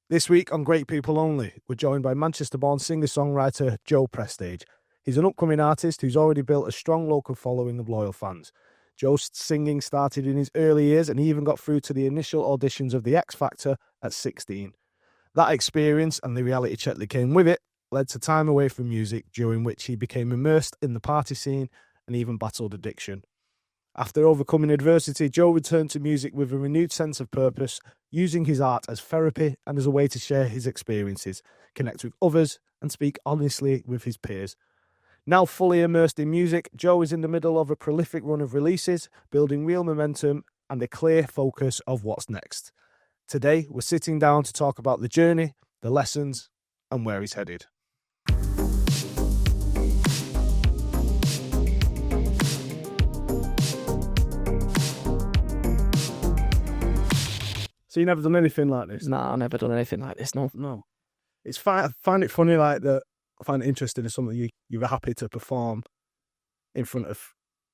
This week on Great People Only, we're joined by Manchester-born singer-songwriter Joe Prestage. He's an upcoming artist who's already built a strong local following of loyal fans. Joe's singing started in his early years and he even got through to the initial auditions of The X Factor at 16. That experience and the reality check that came with it led to time away from music, during which he became immersed in the party scene and even battled addiction. After overcoming adversity, Joe returned to music with a renewed sense of purpose, using his art as therapy and as a way to share his experiences, connect with others, and speak honestly with his peers. Now fully immersed in music, Joe is in the middle of a prolific run of releases, building real momentum and a clear focus of what's next. Today, we're sitting down to talk about the journey, the lessons, and where he's headed. So you never done anything like this? Nah, I've never done anything like this, no. No. It's fine. I find it funny, like that. I find it interesting as something you're happy to perform in front of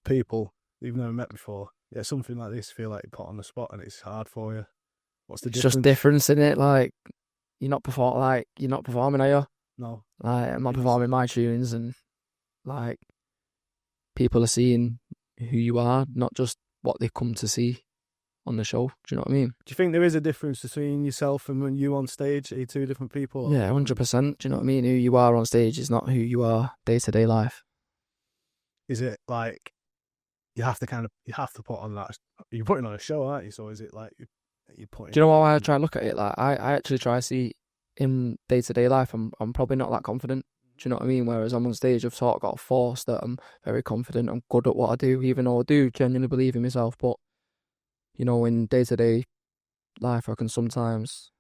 people you've never met before. Yeah, something like this, feel like you put on the spot and it's hard for you. What's the It's difference? just difference in it. Like you're not performing, are you? No. Like I'm not performing my tunes, and like people are seeing who you are, not just what they come to see on the show. Do you know what I mean? Do you think there is a difference between yourself and when you on stage? Are you two different people? Yeah, 100%. Do you know what I mean? Who you are on stage is not who you are day-to-day life. Is it like you have to put on that? You're putting on a show, aren't you? So is it like you're putting? Do you know what I try to look at it? Like I actually try to see in day-to-day life, I'm probably not that confident. Do you know what I mean? Whereas I'm on stage, I've sort of got a force that I'm very confident, I'm good at what I do, even though I do genuinely believe in myself. But, you know, in day-to-day life, I can sometimes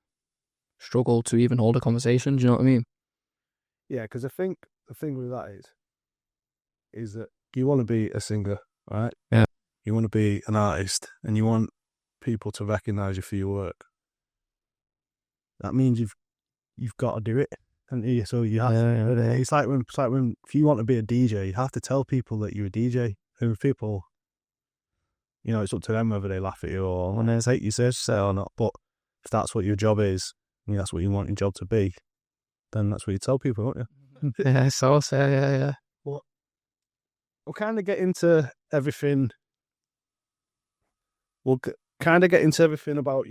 struggle to even hold a conversation. Do you know what I mean? Yeah, because I think the thing with that is that you want to be a singer, right? Yeah. You want to be an artist, and you want people to recognise you for your work. That means you've got to do it, and so you have. Yeah. It's like when if you want to be a DJ, you have to tell people that you're a DJ. And people, you know, it's up to them whether they laugh at you or when they take you seriously or not. But if that's what your job is, and that's what you want your job to be, then that's what you tell people, won't you? Yeah, so yeah. Well, we'll kind of get into everything. We'll kind of get into everything about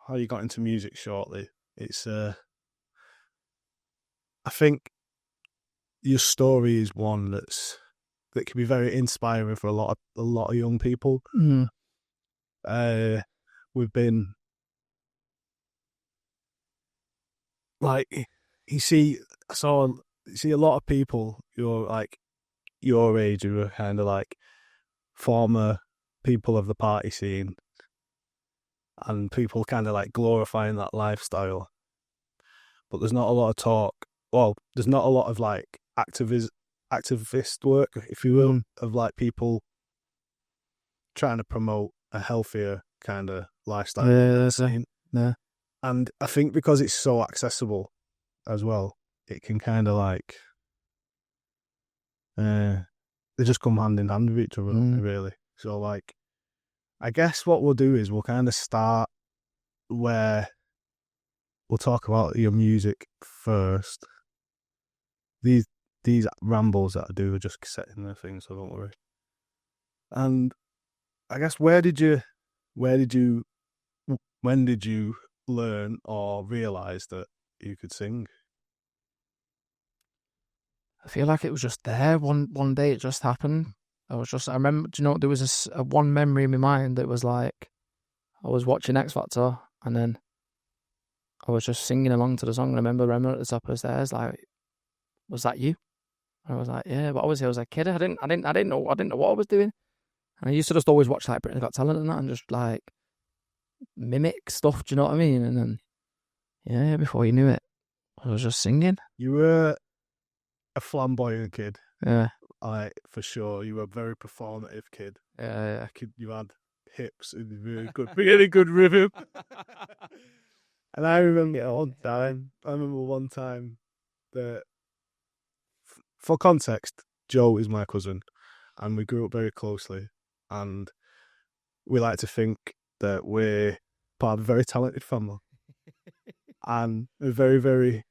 how you got into music shortly. It's I think your story is one that can be very inspiring for a lot of young people. Mm. We've been like you see a lot of people your age who are kind of like former people of the party scene, and people kind of like glorifying that lifestyle. But there's not a lot of talk. Well, there's not a lot of like activist work, if you will, of like people trying to promote a healthier kind of lifestyle. Yeah. And I think because it's so accessible as well, it can kind of like they just come hand in hand with each other, really. So like, I guess what we'll do is we'll kind of start where we'll talk about your music first. These rambles that I do are just setting the thing, so don't worry. And I guess when did you learn or realise that you could sing? I feel like it was just there. One day it just happened. I remember, do you know, there was a one memory in my mind that was like, I was watching X Factor and then I was just singing along to the song. And I remember at the top of the stairs, like, was that you? And I was like, yeah, but obviously I was a kid. I didn't know what I was doing. And I used to just always watch like Britain's Got Talent and that and just like mimic stuff, do you know what I mean? And then, yeah, before you knew it, I was just singing. You were a flamboyant kid. Yeah. For sure. You were a very performative kid. Yeah. You had hips and really good rhythm. And I remember one time that, for context, Joe is my cousin, and we grew up very closely, and we like to think that we're part of a very talented family. and we're very, very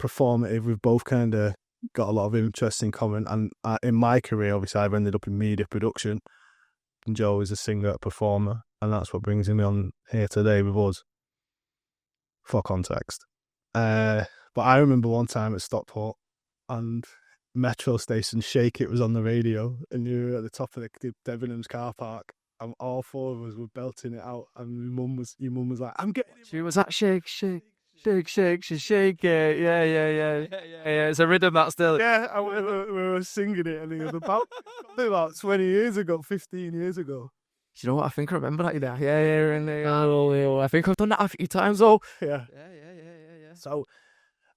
performative. We've both kind of got a lot of interests in common. And in my career, obviously, I've ended up in media production, and Joe is a singer, a performer, and that's what brings him on here today with us. For context. But I remember one time at Stockport, and Metro station Shake It was on the radio, and you were at the top of the Debenhams car park, and all four of us were belting it out, and your mum was like, "I'm getting it." She was that shake, shake, shake, shake, she shake it. Yeah. It's a rhythm that still. Yeah, and we were singing it, and it was about 20 years ago, 15 years ago. Do you know what? I think I remember that. Yeah. And I think I've done that a few times though. Yeah. So,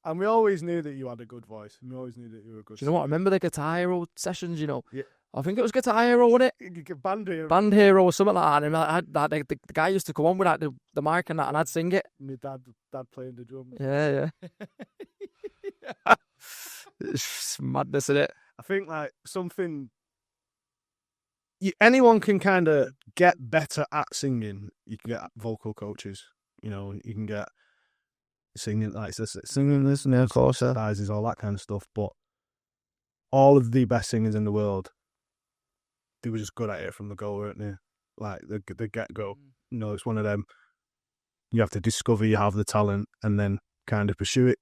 and we always knew that you had a good voice, and we always knew that you were a good. Do you know what? I remember the Guitar Hero sessions. You know. Yeah. I think it was Guitar Hero, wasn't it? Band Hero or something like that. And the guy used to come on with like the mic and that, and I'd sing it. My dad playing the drums. Yeah. It's madness, isn't it? I think like something. Anyone can kind of get better at singing. You can get vocal coaches. You know, you can get singing like this, of course, exercises, all that kind of stuff. But all of the best singers in the world, they were just good at it from the go, weren't they? Like the get go. You know, it's one of them. You have to discover you have the talent and then kind of pursue it.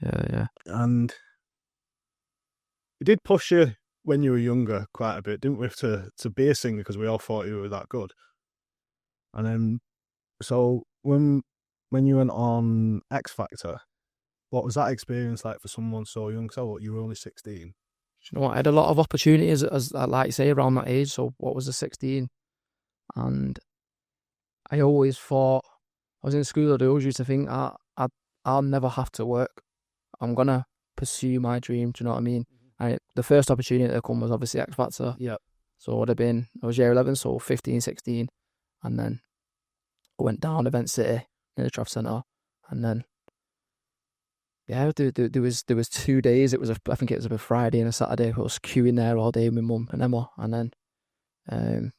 Yeah. And it did push you when you were younger quite a bit, didn't we, to be a singer, because we all thought you were that good. And then, so when you went on X Factor, what was that experience like for someone so young? So you were only 16. You know what? I had a lot of opportunities, as like you say, around that age. So what was the 16? And I always thought, I was in school, I always used to think, I'll never have to work. I'm going to pursue my dream. Do you know what I mean? The first opportunity that come was obviously X Factor. Yeah. So it would have been, I was year 11, so 15, 16. And then I went down Event City in the Traff Centre. And then, yeah, there was 2 days. I think it was a Friday and a Saturday. I was queuing there all day with my mum and Emma. And then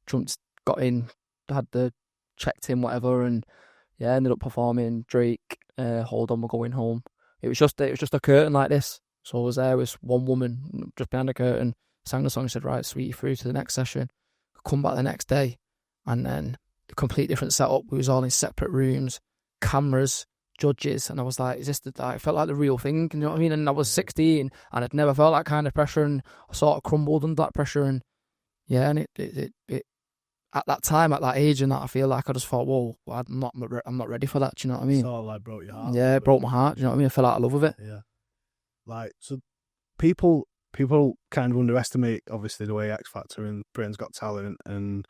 jumped, got in, had the checked in, whatever. And yeah, ended up performing Drake, Hold On, We're Going Home. It was just a curtain like this. So I was there with one woman just behind the curtain, sang the song, said, right, sweet, you through to the next session. Come back the next day, and then a complete different setup. We was all in separate rooms, cameras, judges, and I was like, is this I felt like the real thing, you know what I mean? And I was 16, and I'd never felt that kind of pressure, and I sort of crumbled under that pressure, and yeah, and it at that time, at that age, and that, I feel like I just thought, whoa, I'm not ready for that, do you know what I mean? Sort of like broke your heart. Yeah, it broke my heart, do you know what I mean? I fell out of love with it. Yeah. Like, so people kind of underestimate, obviously, the way X Factor and Britain's Got Talent and,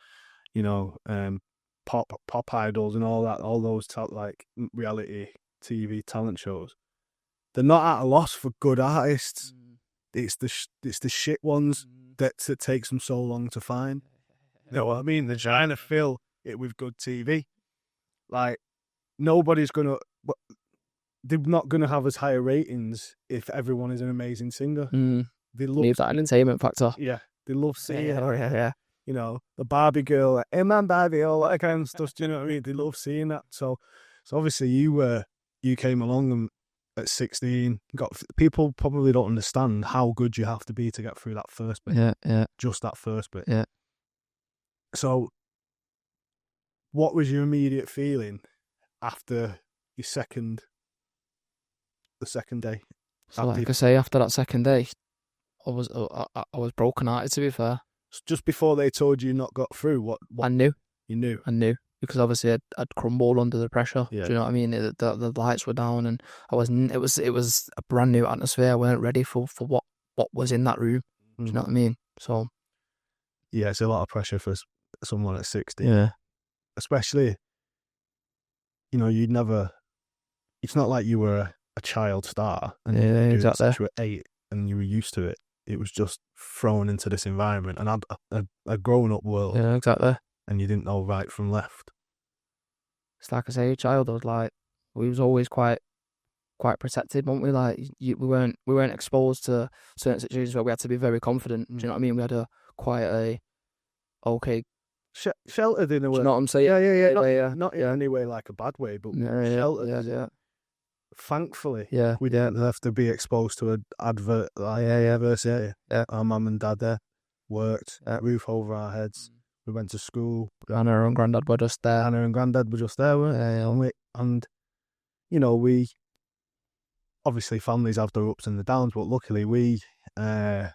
you know, pop idols and all that, all those like reality TV talent shows. They're not at a loss for good artists. It's the shit ones that takes them so long to find. You know what I mean? They're trying to fill it with good TV. Like, nobody's gonna. They're not going to have as higher ratings if everyone is an amazing singer. They love Leave that entertainment factor. Yeah, they love seeing it. Yeah. You know, the Barbie girl, hey man, Barbie, all that kind of stuff. Do you know what I mean? They love seeing that. So obviously you came along at 16. People probably don't understand how good you have to be to get through that first bit. Yeah. Just that first bit. Yeah. So, what was your immediate feeling after the second day? So like I say, after that second day, I was broken hearted, to be fair. Just before they told you not got through, what I knew. You knew? I knew, because obviously I'd crumbled under the pressure. Yeah. Do you know what I mean? The lights were down, and it was a brand new atmosphere. I weren't ready for what was in that room. Do you know what I mean? So yeah, it's a lot of pressure for someone at 16. Yeah. Especially, you know, it's not like you were a child star. And exactly. You were 8 and you were used to it. It was just thrown into this environment and a grown up world. Yeah, exactly. And you didn't know right from left. It's like I say, childhood, like, we was always quite protected, weren't we? Like, we weren't exposed to certain situations where we had to be very confident. Do you know what I mean? We had sheltered in a way. Do you know what I'm saying? Yeah. Yeah. Not in any way like a bad way, but sheltered. Yeah. thankfully, Yeah. we didn't have to be exposed to an advert. Yeah. Our mum and dad there worked, roof over our heads. We went to school. Anna and Grandad were just there. Anna and Grandad were just there, weren't they? And you know, we obviously families have their ups and the downs, but luckily we had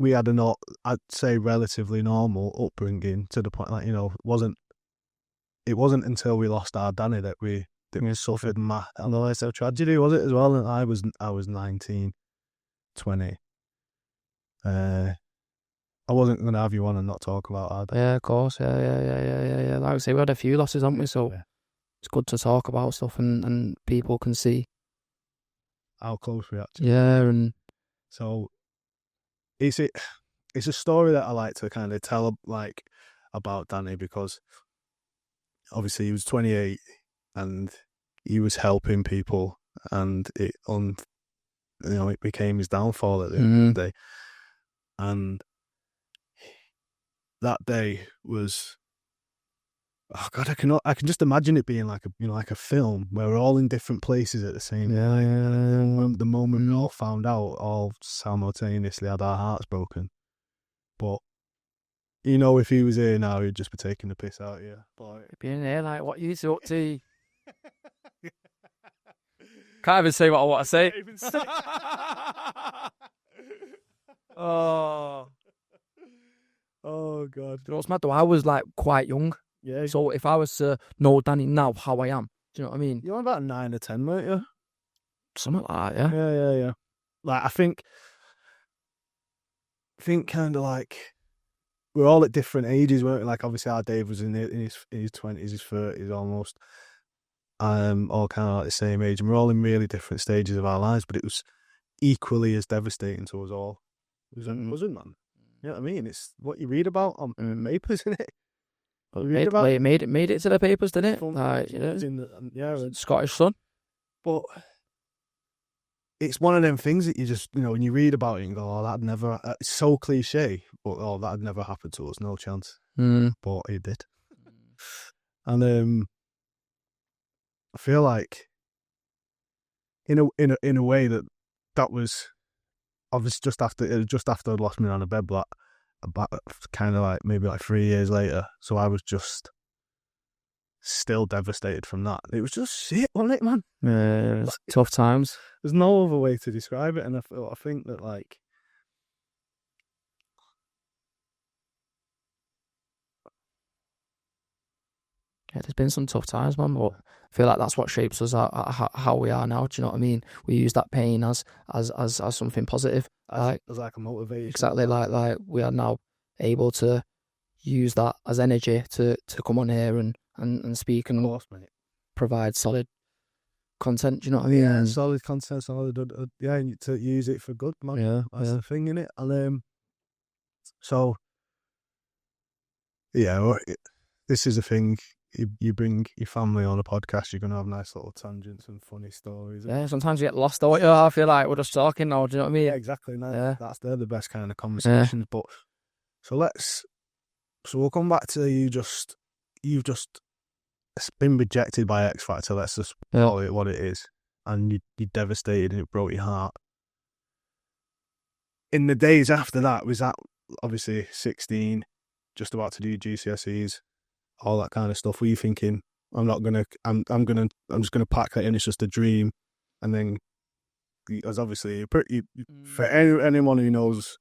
I'd say relatively normal upbringing, to the point, like, you know, it wasn't until we lost our Danny that we suffered a tragedy, was it, as well? And I was 19, 20. I wasn't going to have you on and not talk about our Danny. Yeah, of course. Yeah. Like I say, we had a few losses, haven't we? So it's good to talk about stuff, and people can see how close we actually. Yeah, and so it's a story that I like to kind of tell, like, about Danny, because obviously he was 28 and he was helping people, and it became his downfall at the end of the day. And that day was, oh God, I can just imagine it being like a film where we're all in different places at the same time. The moment we all found out, all simultaneously had our hearts broken. But you know, if he was here now, he'd just be taking the piss out of you. But being here, like, what you up to? Can't even say what I want to say. Oh God. Do you know what's mad though? I was like quite young. Yeah. So if I was to know Danny now, how I am, do you know what I mean? You're about 9 or 10, weren't you? Something like that, yeah. Yeah. Like, I think kind of like we're all at different ages, weren't we? Like, obviously our Dave was in his 20s, his 30s almost. All kind of like the same age, and we're all in really different stages of our lives, but it was equally as devastating to us all. It wasn't, man. You know what I mean? It's what you read about on papers, isn't it? It made it to the papers, didn't it? Like, you know, Scottish Sun. But it's one of them things that you just, you know, when you read about it and go, oh, that'd never, it's so cliche, but oh, that'd never happen to us, no chance. But it did. And I feel like in a way that was obviously just after I'd lost me on a bed, but about kind of like maybe like 3 years later. So I was just still devastated from that. It was just shit, wasn't it, man? Yeah, tough times. There's no other way to describe it, and I think that, like, yeah, there's been some tough times, man, but I feel like that's what shapes us how we are now. Do you know what I mean? We use that pain as something positive, as like a motivation. Exactly, like we are now able to use that as energy to come on here and speak and provide solid content. Do you know what I mean? Yeah, solid content, and to use it for good, man. Yeah, that's the thing, innit? And so yeah, this is a thing. You bring your family on a podcast, you're going to have nice little tangents and funny stories. Yeah, sometimes you get lost, don't you? I feel like we're just talking now, do you know what I mean? Yeah, exactly. Yeah. They're the best kind of conversations. But so we'll come back to you've just been rejected by X Factor. Let's just call it what it is. And you're devastated and it broke your heart. In the days after that, was that obviously 16, just about to do GCSEs, all that kind of stuff? Were you thinking, I'm just gonna pack that in, it's just a dream? And then, as obviously for anyone who knows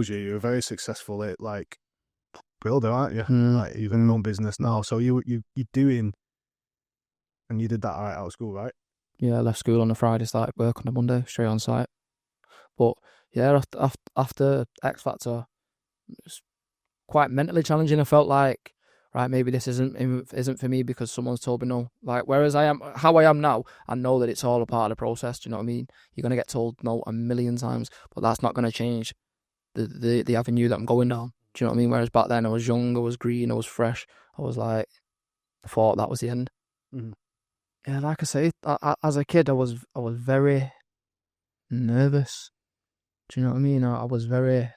you, you're very successful at, like, builder, aren't you? Like, you've got your own business now, so you're doing, and you did that right out of school, right? Yeah, I left school on a Friday, started work on a Monday, straight on site. But yeah, after X Factor, it was quite mentally challenging. I felt like, right, maybe this isn't for me because someone's told me no. Like, whereas how I am now, I know that it's all a part of the process. Do you know what I mean? You're gonna get told no a million times, but that's not gonna change the avenue that I'm going down. Do you know what I mean? Whereas back then I was young, I was green, I was fresh. I was like, I thought that was the end. Yeah, like I say, as a kid, I was very nervous. Do you know what I mean? I was very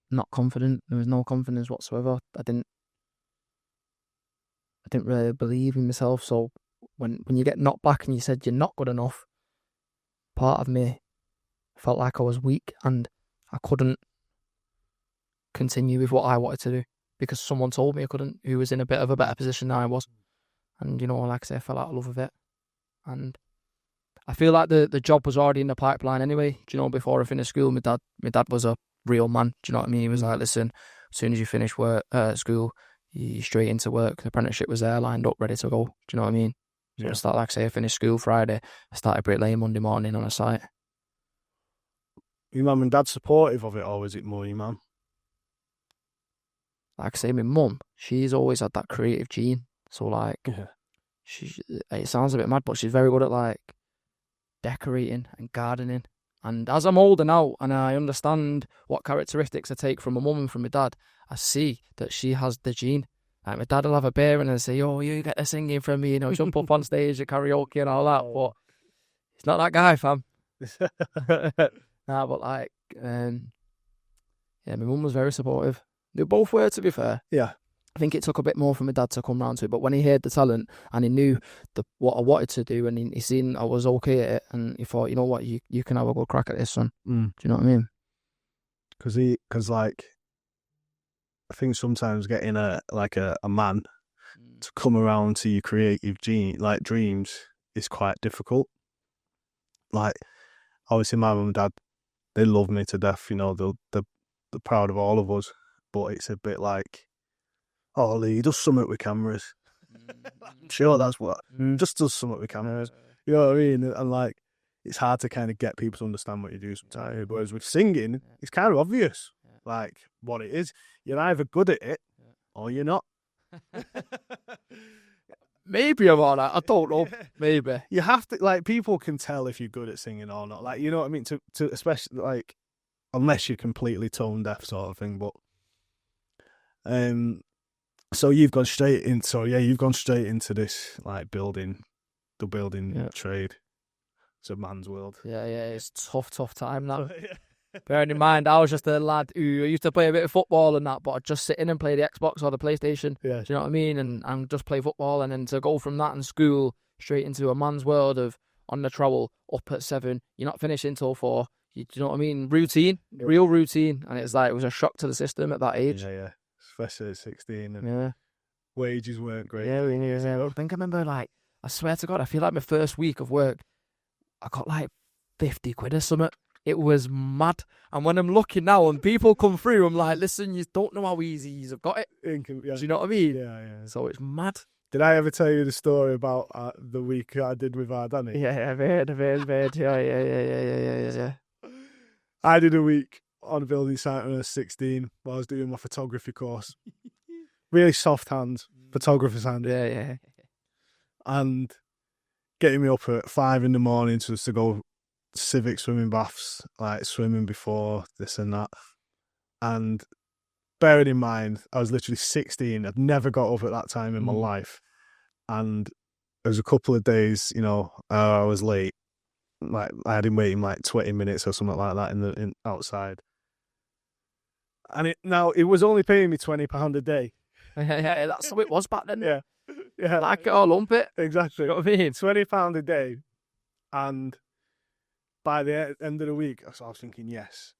not confident. There was no confidence whatsoever. I didn't really believe in myself. So when you get knocked back and you said you're not good enough, part of me felt like I was weak and I couldn't continue with what I wanted to do because someone told me I couldn't, who was in a bit of a better position than I was. And, you know, like I say, I fell out of love with it. And I feel like the job was already in the pipeline anyway. Do you know, before I finished school, my dad was a real man. Do you know what I mean? He was like, listen, as soon as you finish school, you're straight into work. The apprenticeship was there, lined up, ready to go. Do you know what I mean? So I started, like I say, I finished school Friday. I started bricklaying Monday morning on a site. Your mum and dad supportive of it, or was it more your mum? Like I say, my mum, she's always had that creative gene. So like, it sounds a bit mad, but she's very good at like decorating and gardening. And as I'm older now and I understand what characteristics I take from my mum and from my dad, I see that she has the gene. Like my dad will have a beer and I'll say, oh, you get the singing from me, you know, jump up on stage at karaoke and all that. But he's not that guy, fam. Nah, but like, yeah, my mum was very supportive. They both were, to be fair. Yeah. I think it took a bit more for my dad to come round to it, but when he heard the talent and he knew what I wanted to do and he seen I was okay at it and he thought, you know what, you can have a good crack at this, son. Do you know what I mean? Because like, I think sometimes getting a man to come around to your creative dreams is quite difficult. Like, obviously my mum and dad, they love me to death, you know, they're proud of all of us, but it's a bit like, oh, Lee does something with cameras. I'm sure that's what. Just does something with cameras. You know what I mean? And like, it's hard to kind of get people to understand what you do sometimes. Whereas with singing, it's kind of obvious, like, what it is. You're either good at it or you're not. Maybe I'm all right. I don't know. Maybe. You have to, like, people can tell if you're good at singing or not. Like, you know what I mean? To especially, like, unless you're completely tone deaf sort of thing. But, so you've gone straight into this, like, building trade. It's a man's world. Yeah, it's tough time now. Bearing in mind, I was just a lad who used to play a bit of football and that, but I'd just sit in and play the Xbox or the PlayStation. Yeah. Do you know what I mean? And just play football, and then to go from that in school straight into a man's world of on the trowel, up at 7, you're not finishing till 4. Do you know what I mean? Routine, real routine. And it's like, it was a shock to the system at that age. Yeah. Especially at 16. And wages weren't great. Yeah, I think I remember, like, I swear to God, I feel like my first week of work, I got like 50 quid or something. It was mad. And when I'm looking now and people come through, I'm like, listen, you don't know how easy you've got it. Do you know what I mean? Yeah. So it's mad. Did I ever tell you the story about the week I did with our Danny? Yeah, I've heard. Yeah. I did a week on a building site when I was 16 while I was doing my photography course. Really soft hands, photographer's hand. Yeah. And getting me up at 5 a.m. just to go civic swimming baths, like swimming before this and that. And bearing in mind, I was literally 16. I'd never got up at that time in my life. And there was a couple of days, you know, I was late. Like, I had him waiting like 20 minutes or something like that in outside. And it was only paying me £20 a day. Yeah, that's how it was back then. Yeah. Like it or lump it. Exactly. You know what I mean? £20 a day. And by the end of the week, I was thinking, yes,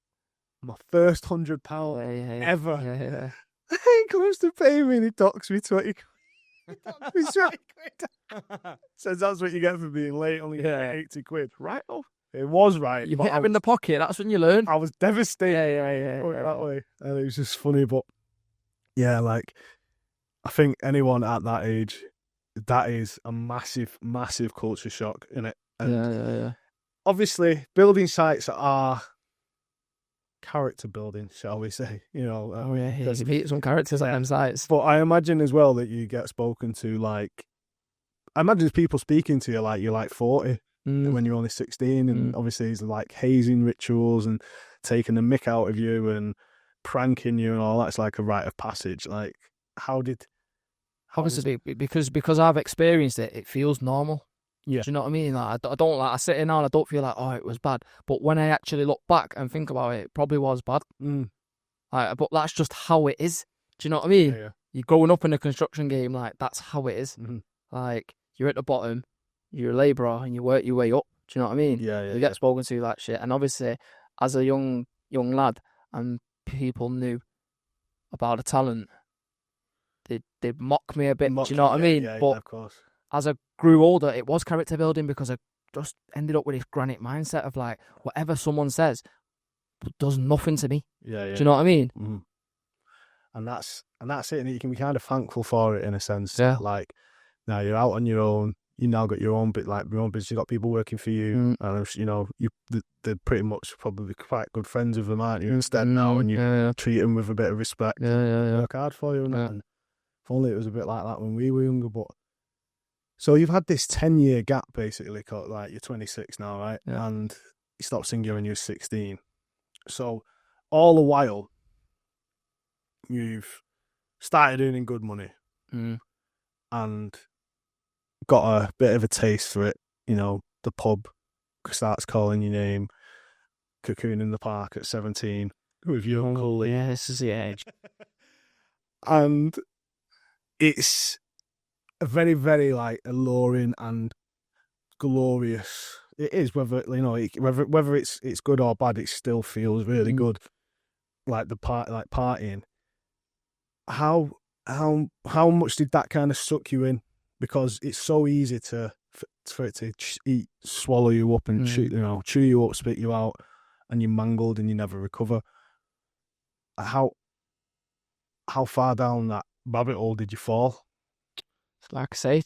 my first £100 ever. Yeah. He comes to pay me and he docks me 20 quid. He's 20 quid. Says that's what you get for being late, only 80 quid. Right, oh. It was right. You hit him in the pocket, that's when you learn. I was devastated. Yeah. That way. And it was just funny, but yeah, like, I think anyone at that age, that is a massive, massive culture shock, innit? And yeah. obviously, building sites are character building, shall we say? You know, you meet some characters at them sites. But I imagine as well that you get spoken to, like, I imagine there's people speaking to you like you're like 40 when you're only 16, and obviously it's like hazing rituals and taking the mick out of you and pranking you and all that's like a rite of passage. Like, obviously because I've experienced it, it feels normal. Yeah. Do you know what I mean? Like, I don't, like, I sit in now and I don't feel like, oh, it was bad. But when I actually look back and think about it, it probably was bad. Like, but that's just how it is. Do you know what I mean? Yeah. You're growing up in a construction game, like, that's how it is. Like, you're at the bottom, you're a labourer and you work your way up. Do you know what I mean? Yeah. You get spoken to like shit. And obviously, as a young lad, and people knew about the talent, they'd mock me a bit. Do you know what I mean? Yeah, but of course. as I grew older, it was character building because I just ended up with this granite mindset of like, whatever someone says does nothing to me. Yeah. Do you know what I mean? Mm-hmm. And that's it. And you can be kind of thankful for it in a sense. Yeah. Like, now you're out on your own. You now got your own bit, like your own business. You got people working for you, and you know they're pretty much probably quite good friends with them, aren't you? Instead now, and you treat them with a bit of respect. Yeah. Work hard for you, and if only it was a bit like that when we were younger. But so you've had this 10-year gap basically. Like you're 26 now, right? Yeah. And you stopped singing when you were 16. So all the while, you've started earning good money and got a bit of a taste for it. You know, the pub starts calling your name, cocoon in the park at 17 with your uncle. Yeah, this is the age. And it's a very, very like alluring and glorious. It is, whether you know, whether it's good or bad, it still feels really good. Like partying. How much did that kind of suck you in? Because it's so easy for it to swallow you up and chew you up, spit you out, and you're mangled and you never recover. How far down that rabbit hole did you fall? Like I say,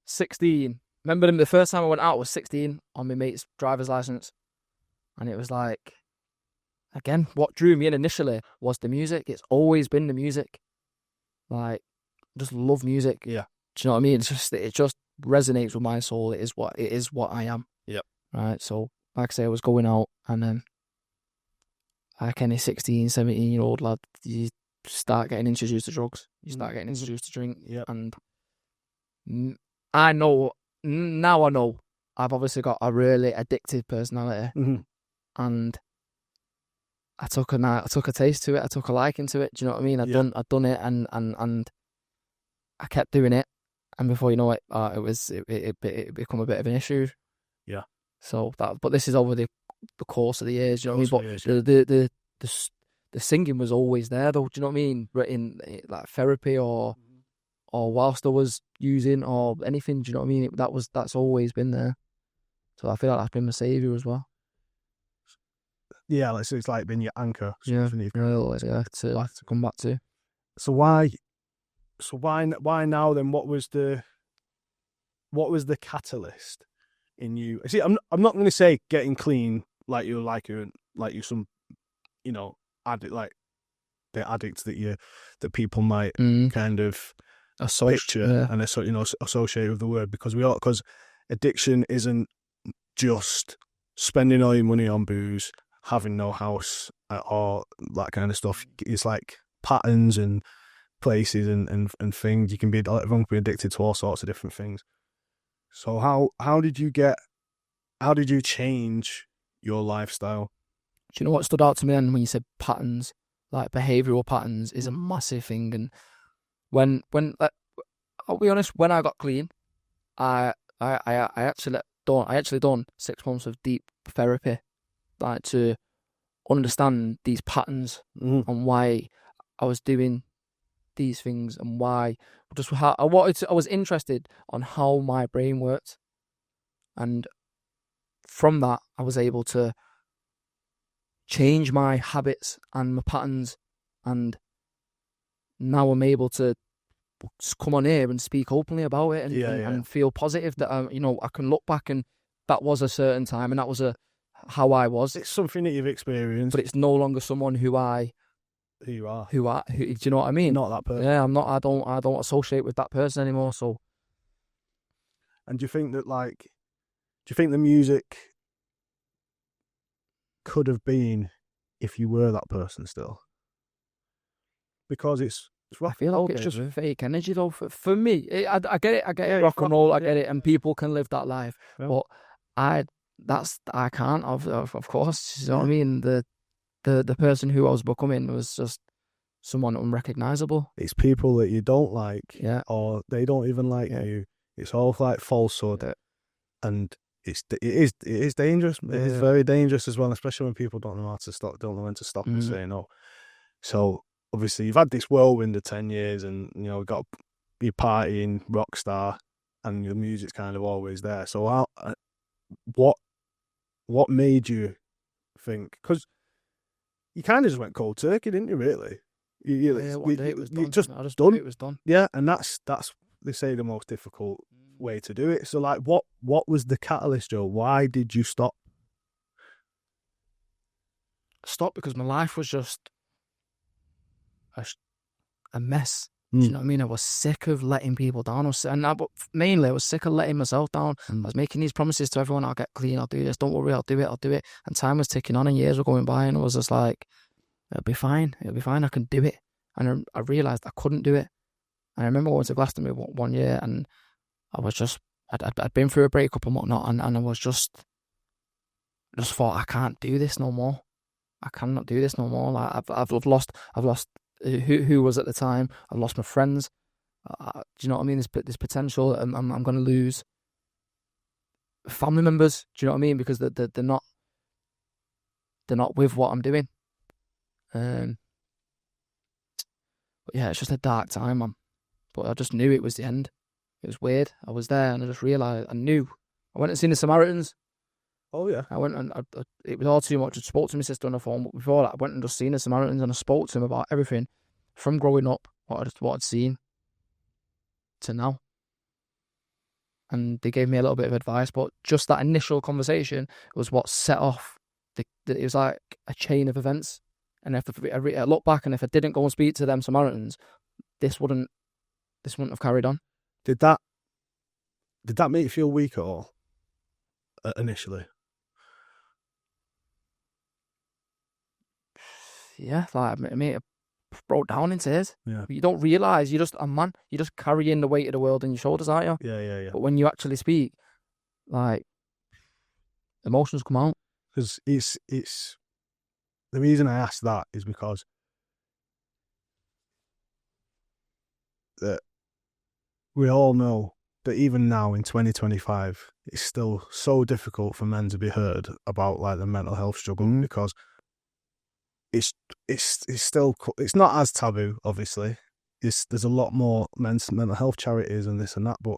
16. Remember the first time I went out was 16 on my mate's driver's license, and it was like, again, what drew me in initially was the music. It's always been the music. Like, I just love music. Yeah. Do you know what I mean? It just resonates with my soul. It is what I am. Yep. Right. So, like I say, I was going out, and then, like any 16, 17-year-old lad, you start getting introduced to drugs. You start getting introduced to drink. Yep. And I know I've obviously got a really addictive personality, and I took a taste to it. I took a liking to it. Do you know what I mean? I'd done it, and I kept doing it, and before you know it, it become a bit of an issue. Yeah. So but this is over the course of the years. Do you know what I mean? But the singing was always there, though. Do you know what I mean? In like therapy or whilst I was using or anything. Do you know what I mean? That's always been there. So I feel like that's been my saviour as well. Yeah, it's like been your anchor. Yeah, to come back to. So why now then? What was the catalyst in you? See, I'm not going to say getting clean like you're some, you know, addict, like the addicts that people might kind of picture and associate with the word, because addiction isn't just spending all your money on booze, having no house, or that kind of stuff. It's like patterns and places and things. Everyone can be addicted to all sorts of different things. So how did you change your lifestyle? Do you know what stood out to me then when you said patterns? Like behavioural patterns is a massive thing. And when I'll be honest, when I got clean, I actually done 6 months of deep therapy, like to understand these patterns and why I was doing these things and why I was interested on how my brain worked, and from that I was able to change my habits and my patterns, and now I'm able to come on here and speak openly about it and feel positive that I can look back and that was a certain time and that was how I was. It's something that you've experienced, but it's no longer someone who you are. Do you know what I mean? Not that person. Yeah, I'm not. I don't associate with that person anymore. So, and do you think the music could have been if you were that person still? Because it's rock. I feel like it's just fake energy though. For me, I get it. Rock and roll, I get it, and people can live that life. Yeah. But I can't. Of course, you know what I mean. The person who I was becoming was just someone unrecognisable. It's people that you don't like, or they don't even like you. It's all like falsehood. and it is dangerous. It is very dangerous as well, especially when people don't know how to stop, don't know when to stop and say no. So obviously you've had this whirlwind of 10 years, and you know, got your partying rock star, and your music's kind of always there. So what made you think? Because you kind of just went cold turkey, didn't you? Really? One day it was done. Just I just done. knew it was done. Yeah, and that's they say the most difficult way to do it. So like, what was the catalyst, Joe? Why did you stop? Stop because my life was just a mess. Do you know what I mean? I was sick of letting people down. But mainly I was sick of letting myself down. I was making these promises to everyone: I'll get clean, I'll do this, don't worry, I'll do it. And time was ticking on, and years were going by, and I was just like, it'll be fine, I can do it. And I realised I couldn't do it. And I remember going to Glastonbury one year, and I was just, I'd been through a breakup and whatnot, and I was just thought, I can't do this no more. I cannot do this no more. Like I've lost who was at the time. I've lost my friends. Do you know what I mean? There's potential. I'm going to lose family members. Do you know what I mean? Because they're not with what I'm doing. But yeah, it's just a dark time, man. But I just knew it was the end. It was weird. I was there, and I just realised. I knew. I went and seen the Samaritans. Oh yeah. I went and it was all too much. I spoke to my sister on the phone, but before that, I went and just seen the Samaritans, and I spoke to him about everything from growing up, what I'd seen, to now. And they gave me a little bit of advice, but just that initial conversation was what set off. It was like a chain of events. And if I look back, and if I didn't go and speak to them Samaritans, this wouldn't have carried on. Did that make you feel weak at all? Initially? Yeah, like I mean, it broke down in tears. Yeah. You don't realise you're just a man. You're just carrying the weight of the world on your shoulders, aren't you? Yeah. But when you actually speak, like, emotions come out. Because it's the reason I asked that is because that we all know that even now in 2025, it's still so difficult for men to be heard about like the mental health struggle, because it's still, it's not as taboo. Obviously, there's a lot more mental health charities and this and that, but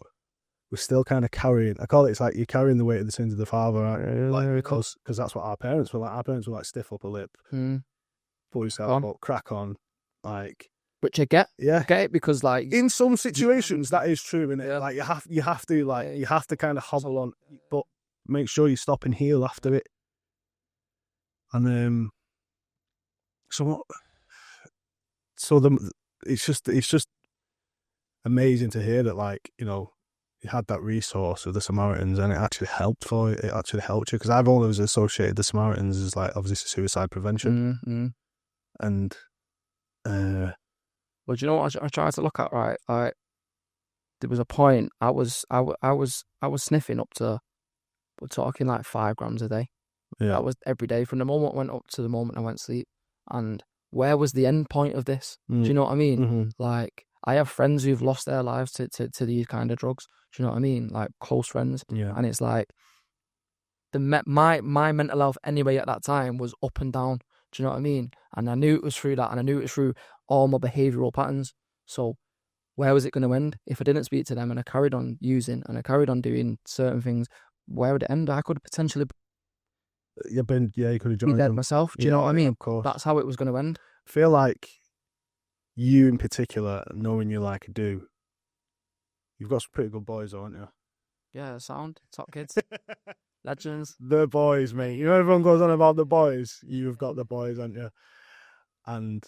we're still kind of carrying. I call it, it's like you're carrying the weight of the sins of the father, right? Because that's what our parents were like. Our parents were like, stiff upper lip, pull yourself up, crack on, like. Which I get. Yeah, I get it, because like in some situations that is true, innit? Yeah. Like you have to kind of hobble on, but make sure you stop and heal after it. And it's just amazing to hear that, like, you know, you had that resource of the Samaritans, and it actually helped you. Because I've always associated the Samaritans as like obviously suicide prevention, and well, do you know what I tried to look at, right? Like, there was a point I was sniffing up to, we're talking like 5 grams a day. Yeah, that was every day from the moment I went up to the moment I went to sleep. And where was the end point of this? Do you know what I mean? Mm-hmm. Like, I have friends who've lost their lives to these kind of drugs. Do you know what I mean? Like, close friends. Yeah. And it's like, my mental health anyway at that time was up and down. Do you know what I mean? And I knew it was through that, and I knew it was through all my behavioural patterns. So where was it going to end? If I didn't speak to them and I carried on using and I carried on doing certain things, where would it end? I could potentially you could have be joined dead them myself. Do you know what I mean? Of course. That's how it was going to end. I feel like you in particular, knowing you like I do, you've got some pretty good boys, aren't you? Yeah, sound. Top kids. Legends. The boys, mate. You know, everyone goes on about the boys. You've got the boys, haven't you? And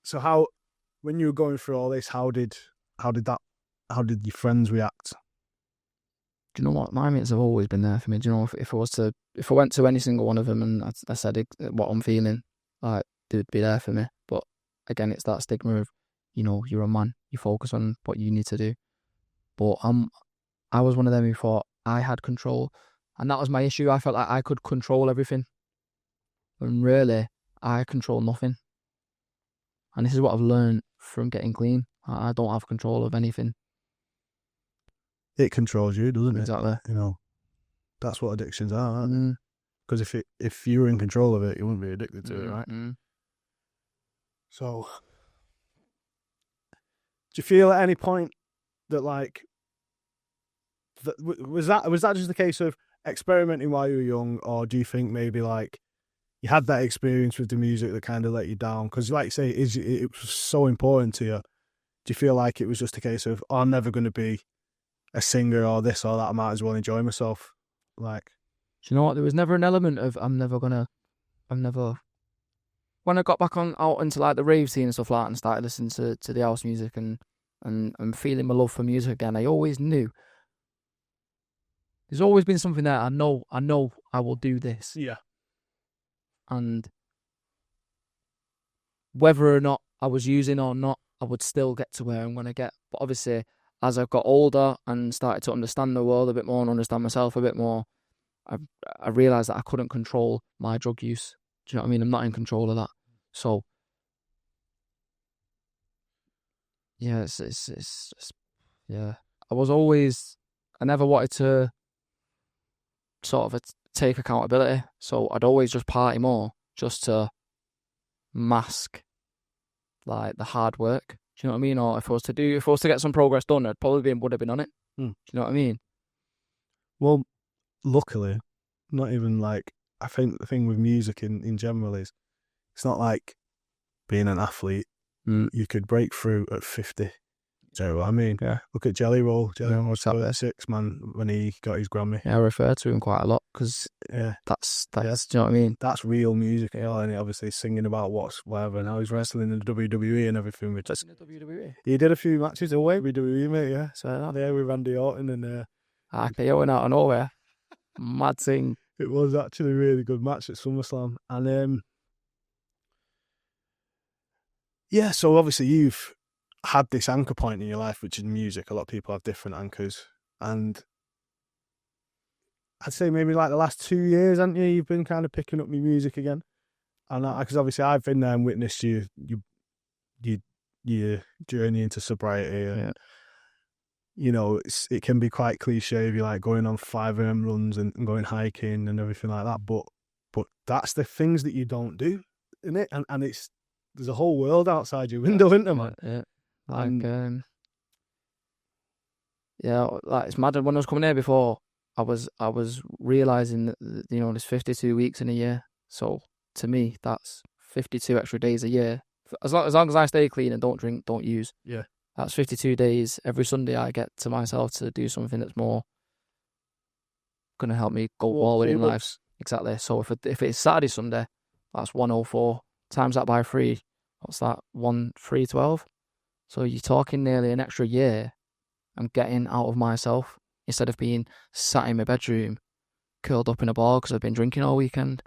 so when you were going through all this, how did your friends react? Do you know what? My mates have always been there for me. Do you know, if I went to any single one of them and I said what I'm feeling, like, they'd be there for me. But again, it's that stigma of, you know, you're a man, you focus on what you need to do. But I was one of them who thought I had control, and that was my issue. I felt like I could control everything, and really, I control nothing. And this is what I've learned from getting clean. I don't have control of anything. it controls you, doesn't it? Exactly. You know, that's what addictions are, aren't they? Because if you were in control of it, you wouldn't be addicted to it, right? So, do you feel at any point that like was that just a case of experimenting while you were young, or do you think maybe like you had that experience with the music that kind of let you down? Because, like you say, it was so important to you. Do you feel like it was just a case of, oh, I'm never going to be a singer or this or that, I might as well enjoy myself? Like, do you know what? There was never an element of I'm never. When I got back out into like the rave scene and stuff like that, and started listening to the house music and feeling my love for music again, I always knew there's always been something there. I know I will do this. Yeah. And whether or not I was using or not, I would still get to where I'm going to get. But obviously, as I've got older and started to understand the world a bit more and understand myself a bit more, I realised that I couldn't control my drug use. Do you know what I mean? I'm not in control of that. So, yeah, it's yeah. I never wanted to sort of take accountability. So I'd always just party more just to mask like the hard work. Do you know what I mean? Or if I was to get some progress done, I'd probably would have been on it. Do you know what I mean? Well, luckily, not even like, I think the thing with music in general is it's not like being an athlete. You could break through at 50. So I mean, Yeah. Look at Jelly Roll. Jelly Yeah, Roll was what's that? 36, man, when he got his Grammy. Yeah, I refer to him quite a lot because that's do you know what I mean? That's real music, and he obviously singing about whatever. Now he's wrestling in the WWE and everything. Which In the WWE. he did a few matches away with WWE, mate. Yeah, so yeah, with Randy Orton and RKO out of nowhere. Mad thing. it was actually a really good match at SummerSlam. And yeah, so obviously you've had this anchor point in your life, which is music. A lot of people have different anchors, and I'd say maybe like the last 2 years, haven't you? You've been kind of picking up my music again, and because obviously I've been there and witnessed your journey into sobriety. And, you know, it can be quite cliche if you're like going on 5 a.m. runs and going hiking and everything like that. But that's the things that you don't do, isn't it? And there's a whole world outside your window, isn't there, man? Yeah. Like it's mad. When I was coming here before, I was realising that, you know, there's 52 weeks in a year. So to me, that's 52 extra days a year. As long as I stay clean and don't drink, don't use. Yeah. That's 52 days. Every Sunday I get to myself to do something that's more going to help me go forward in life. Exactly. So if it's Saturday, Sunday, that's 104. Times that by 3. What's that? 312. So you're talking nearly an extra year I'm getting out of myself instead of being sat in my bedroom, curled up in a ball because I've been drinking all weekend.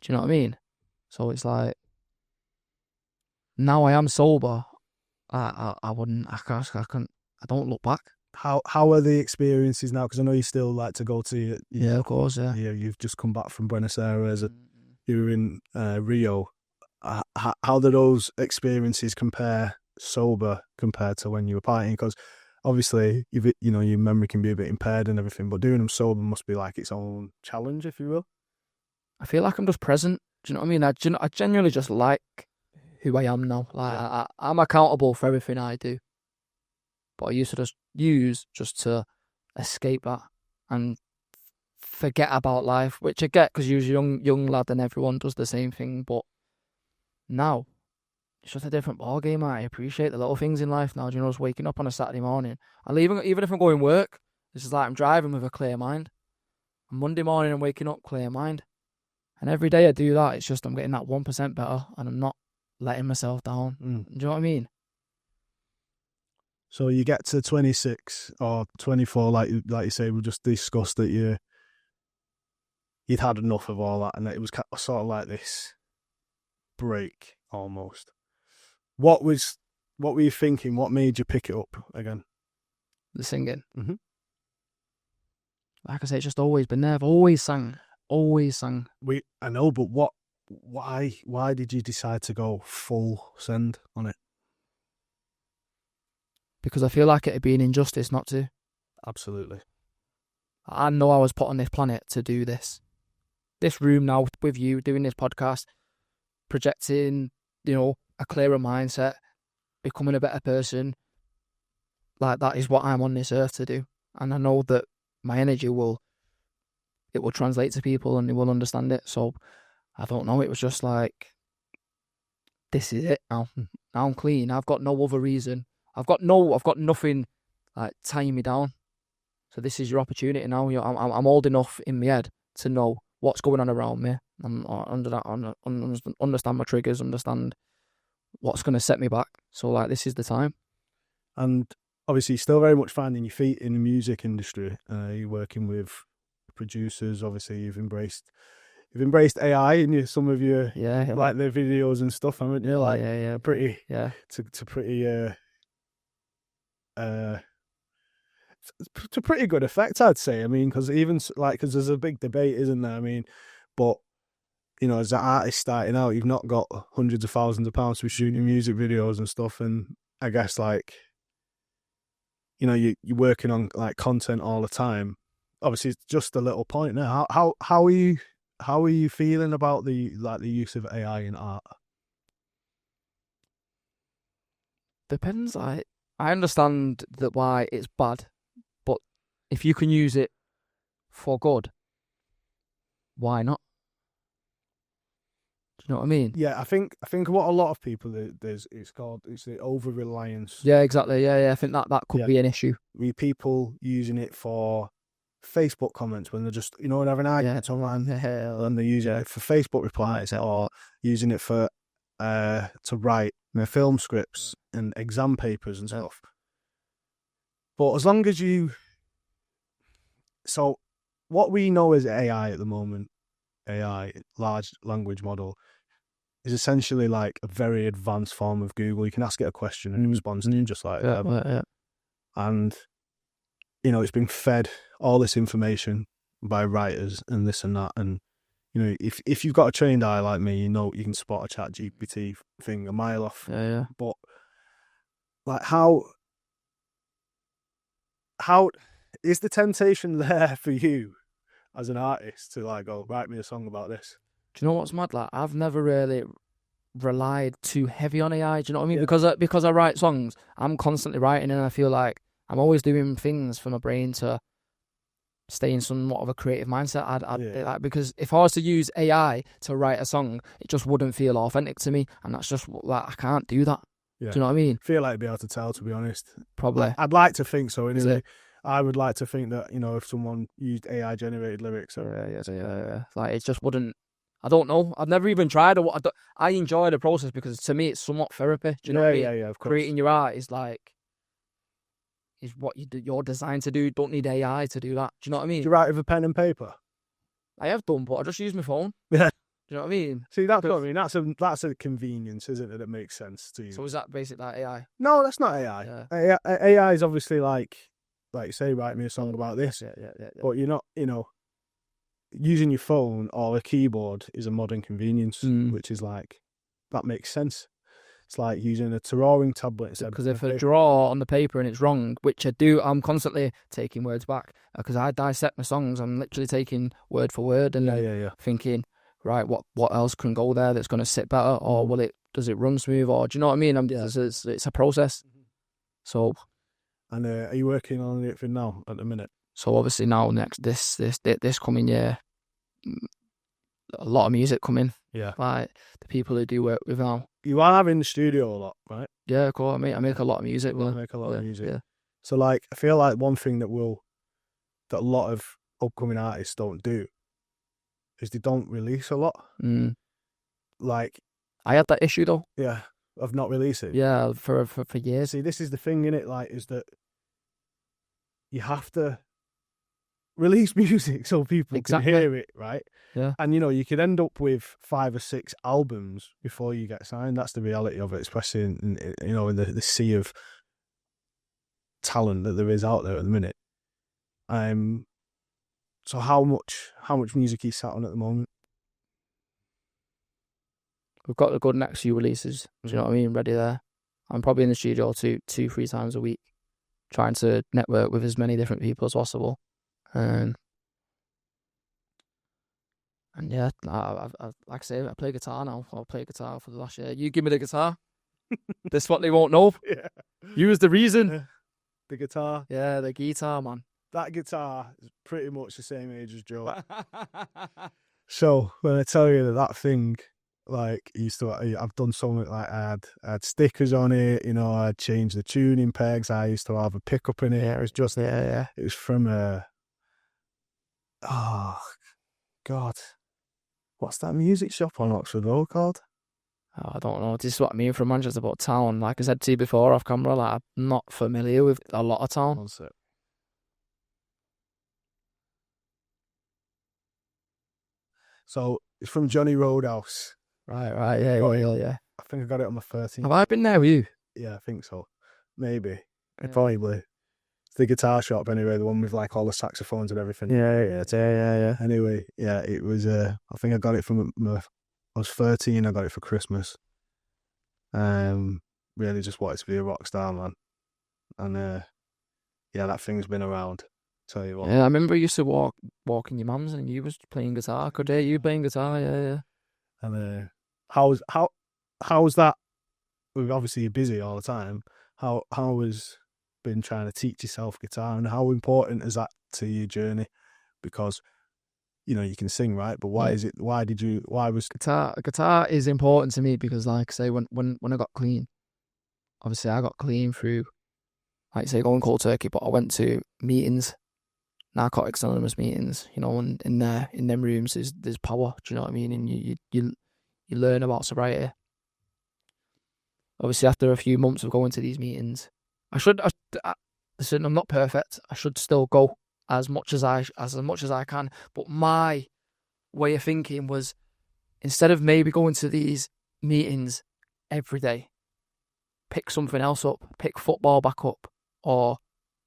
Do you know what I mean? So it's like, now I am sober. I don't look back. How are the experiences now? Because I know you still like to go to Yeah, of course, yeah. You've just come back from Buenos Aires. You were in Rio. How do those experiences compare sober compared to when you were partying? Because obviously, your memory can be a bit impaired and everything, but doing them sober must be like its own challenge, if you will. I feel like I'm just present. Do you know what I mean? I genuinely just like who I am now. Like I'm accountable for everything I do. But I used to just use to escape that and forget about life, which I get because you're a young lad and everyone does the same thing. But now it's just a different ballgame. I appreciate the little things in life now. Do you know, just waking up on a Saturday morning, and even if I'm going work, this is like I'm driving with a clear mind. On Monday morning, I'm waking up clear mind, and every day I do that. It's just I'm getting that 1% better, and I'm not letting myself down. Do you know what I mean? So you get to 26 or 24, like you say, we just discussed that you'd had enough of all that, and that it was sort of like this break almost. What were you thinking? What made you pick it up again? The singing. Mm-hmm. Like I say, it's just always been there. I've always sang. I know, but why did you decide to go full send on it? Because I feel like it'd be an injustice not to. Absolutely. I know I was put on this planet to do this. This room now with you, doing this podcast, projecting, a clearer mindset, becoming a better person. Like, that is what I'm on this earth to do. And I know that my energy will translate to people and they will understand it. So I don't know. It was just like, this is it now. Now I'm clean. I've got no other reason. I've got nothing like tying me down. So this is your opportunity now. I'm old enough in my head to know what's going on around me. Understand my triggers, understand what's going to set me back. So like, this is the time. And obviously, you're still very much finding your feet in the music industry. You're working with producers. Obviously, you've embraced AI in some of your like the videos and stuff, haven't you? Like pretty to pretty good effect, I'd say. I mean, because there's a big debate, isn't there? I mean, but as an artist starting out, you've not got hundreds of thousands of pounds for shooting music videos and stuff, and I guess like, you're working on like content all the time. Obviously, it's just a little point now. How are you feeling about the use of AI in art? Depends. I understand that why it's bad, but if you can use it for good, why not? Do you know what I mean? Yeah, I think what a lot of people it's the over reliance. Yeah, exactly. Yeah. I think that could be an issue. People using it for Facebook comments when they're just having an argument online, and they're using it for Facebook replies, or using it for to write film scripts and exam papers and stuff. But as long as so what we know as AI at the moment, AI, large language model, is essentially like a very advanced form of Google. You can ask it a question and it responds to you just like that. And it's been fed all this information by writers and this and that. And if you've got a trained eye like me, you can spot a chat GPT thing a mile off. Yeah. But like, how is the temptation there for you as an artist to like go write me a song about this? Do you know what's mad? Like, I've never really relied too heavy on AI. Do you know what I mean? Yeah. Because I write songs, I'm constantly writing, and I feel like I'm always doing things for my brain to stay in somewhat of a creative mindset. Because if I was to use AI to write a song, it just wouldn't feel authentic to me, and that's just like, I can't do that. Yeah. Do you know what I mean? I feel like I'd be able to tell, to be honest. Probably. I'd like to think so. Anyway, I would like to think that if someone used AI generated lyrics, like, it just wouldn't. I don't know. I've never even tried. I enjoy the process because to me it's somewhat therapy. Do you know what I mean? Yeah, of course. Creating your art is what you're designed to do. Don't need AI to do that. Do you know what I mean? Do you write with a pen and paper? I have done, but I just use my phone. Yeah. Do you know what I mean? See, that's what I mean. That's a convenience, isn't it? That makes sense to you. So is that basically like AI? No, that's not AI. Yeah. AI is obviously like you say, write me a song about this. Yeah. But you're not, using your phone or a keyboard is a modern convenience, which is like, that makes sense. It's like using a drawing tablet. Because if I draw on the paper and it's wrong, which I do, I'm constantly taking words back. Because I dissect my songs, I'm literally taking word for word and thinking, right, what else can go there that's going to sit better, or does it run smooth, or do you know what I mean? It's a process. So, and are you working on anything now at the minute? So obviously now this coming year, a lot of music coming. Yeah, like the people who do work with now. You are having the studio a lot, right? Yeah, cool. I make a lot of music. I make a lot of music. Yeah. So like, I feel like one thing that a lot of upcoming artists don't do is they don't release a lot. Like, I had that issue though. Yeah, of not releasing. Yeah, for years. See, this is the thing, innit? Like, is that you have to release music so people can hear it, right? Yeah. And you could end up with 5 or 6 albums before you get signed. That's the reality of it, especially in the sea of talent that there is out there at the minute. So how much music are you sat on at the moment? We've got the good next few releases. Do you know what I mean? Ready there. I'm probably in the studio 2-3 times a week. trying to network with as many different people as possible. And yeah, I like I say, I play guitar now. I'll play guitar for the last year. You give me the guitar. This is what they won't know. Yeah. You was the reason. The guitar. Yeah, the guitar, man. That guitar is pretty much the same age as Joe. So when I tell you that thing, like, I've done something like I had stickers on it, you know, I'd changed the tuning pegs, I used to have a pickup in it. It was just, it was from oh, God. What's that music shop on Oxford Road called? I don't know. This is what I mean from Manchester, about town. Like I said to you before off camera, like, I'm not familiar with a lot of town. One sec. So it's from Johnny Roadhouse. Right, yeah. I think I got it on my 13th. Have I been there with you? Yeah, I think so. Maybe. Yeah. Probably. It's the guitar shop anyway, the one with like all the saxophones and everything. Yeah. Anyway, yeah, it was, I think I got it from, I was 13, I got it for Christmas. Really just wanted to be a rock star, man. And yeah, that thing's been around. Tell you what. Yeah, I remember I used to walk in your mum's and you was playing guitar. Could hear you playing guitar, yeah. And how's that? Obviously you're busy all the time. How has been trying to teach yourself guitar, and how important is that to your journey? Because, you know, you can sing, right? But why was guitar is important to me because, like I say, when I got clean, obviously I got clean through, like I say, going cold turkey, but I went to meetings, Narcotics Anonymous meetings, you know, and in them rooms there's power, do you know what I mean? And you learn about sobriety. Obviously, after a few months of going to these meetings, listen, I'm not perfect. I should still go as much as I can. But my way of thinking was, instead of maybe going to these meetings every day, pick something else up, pick football back up, or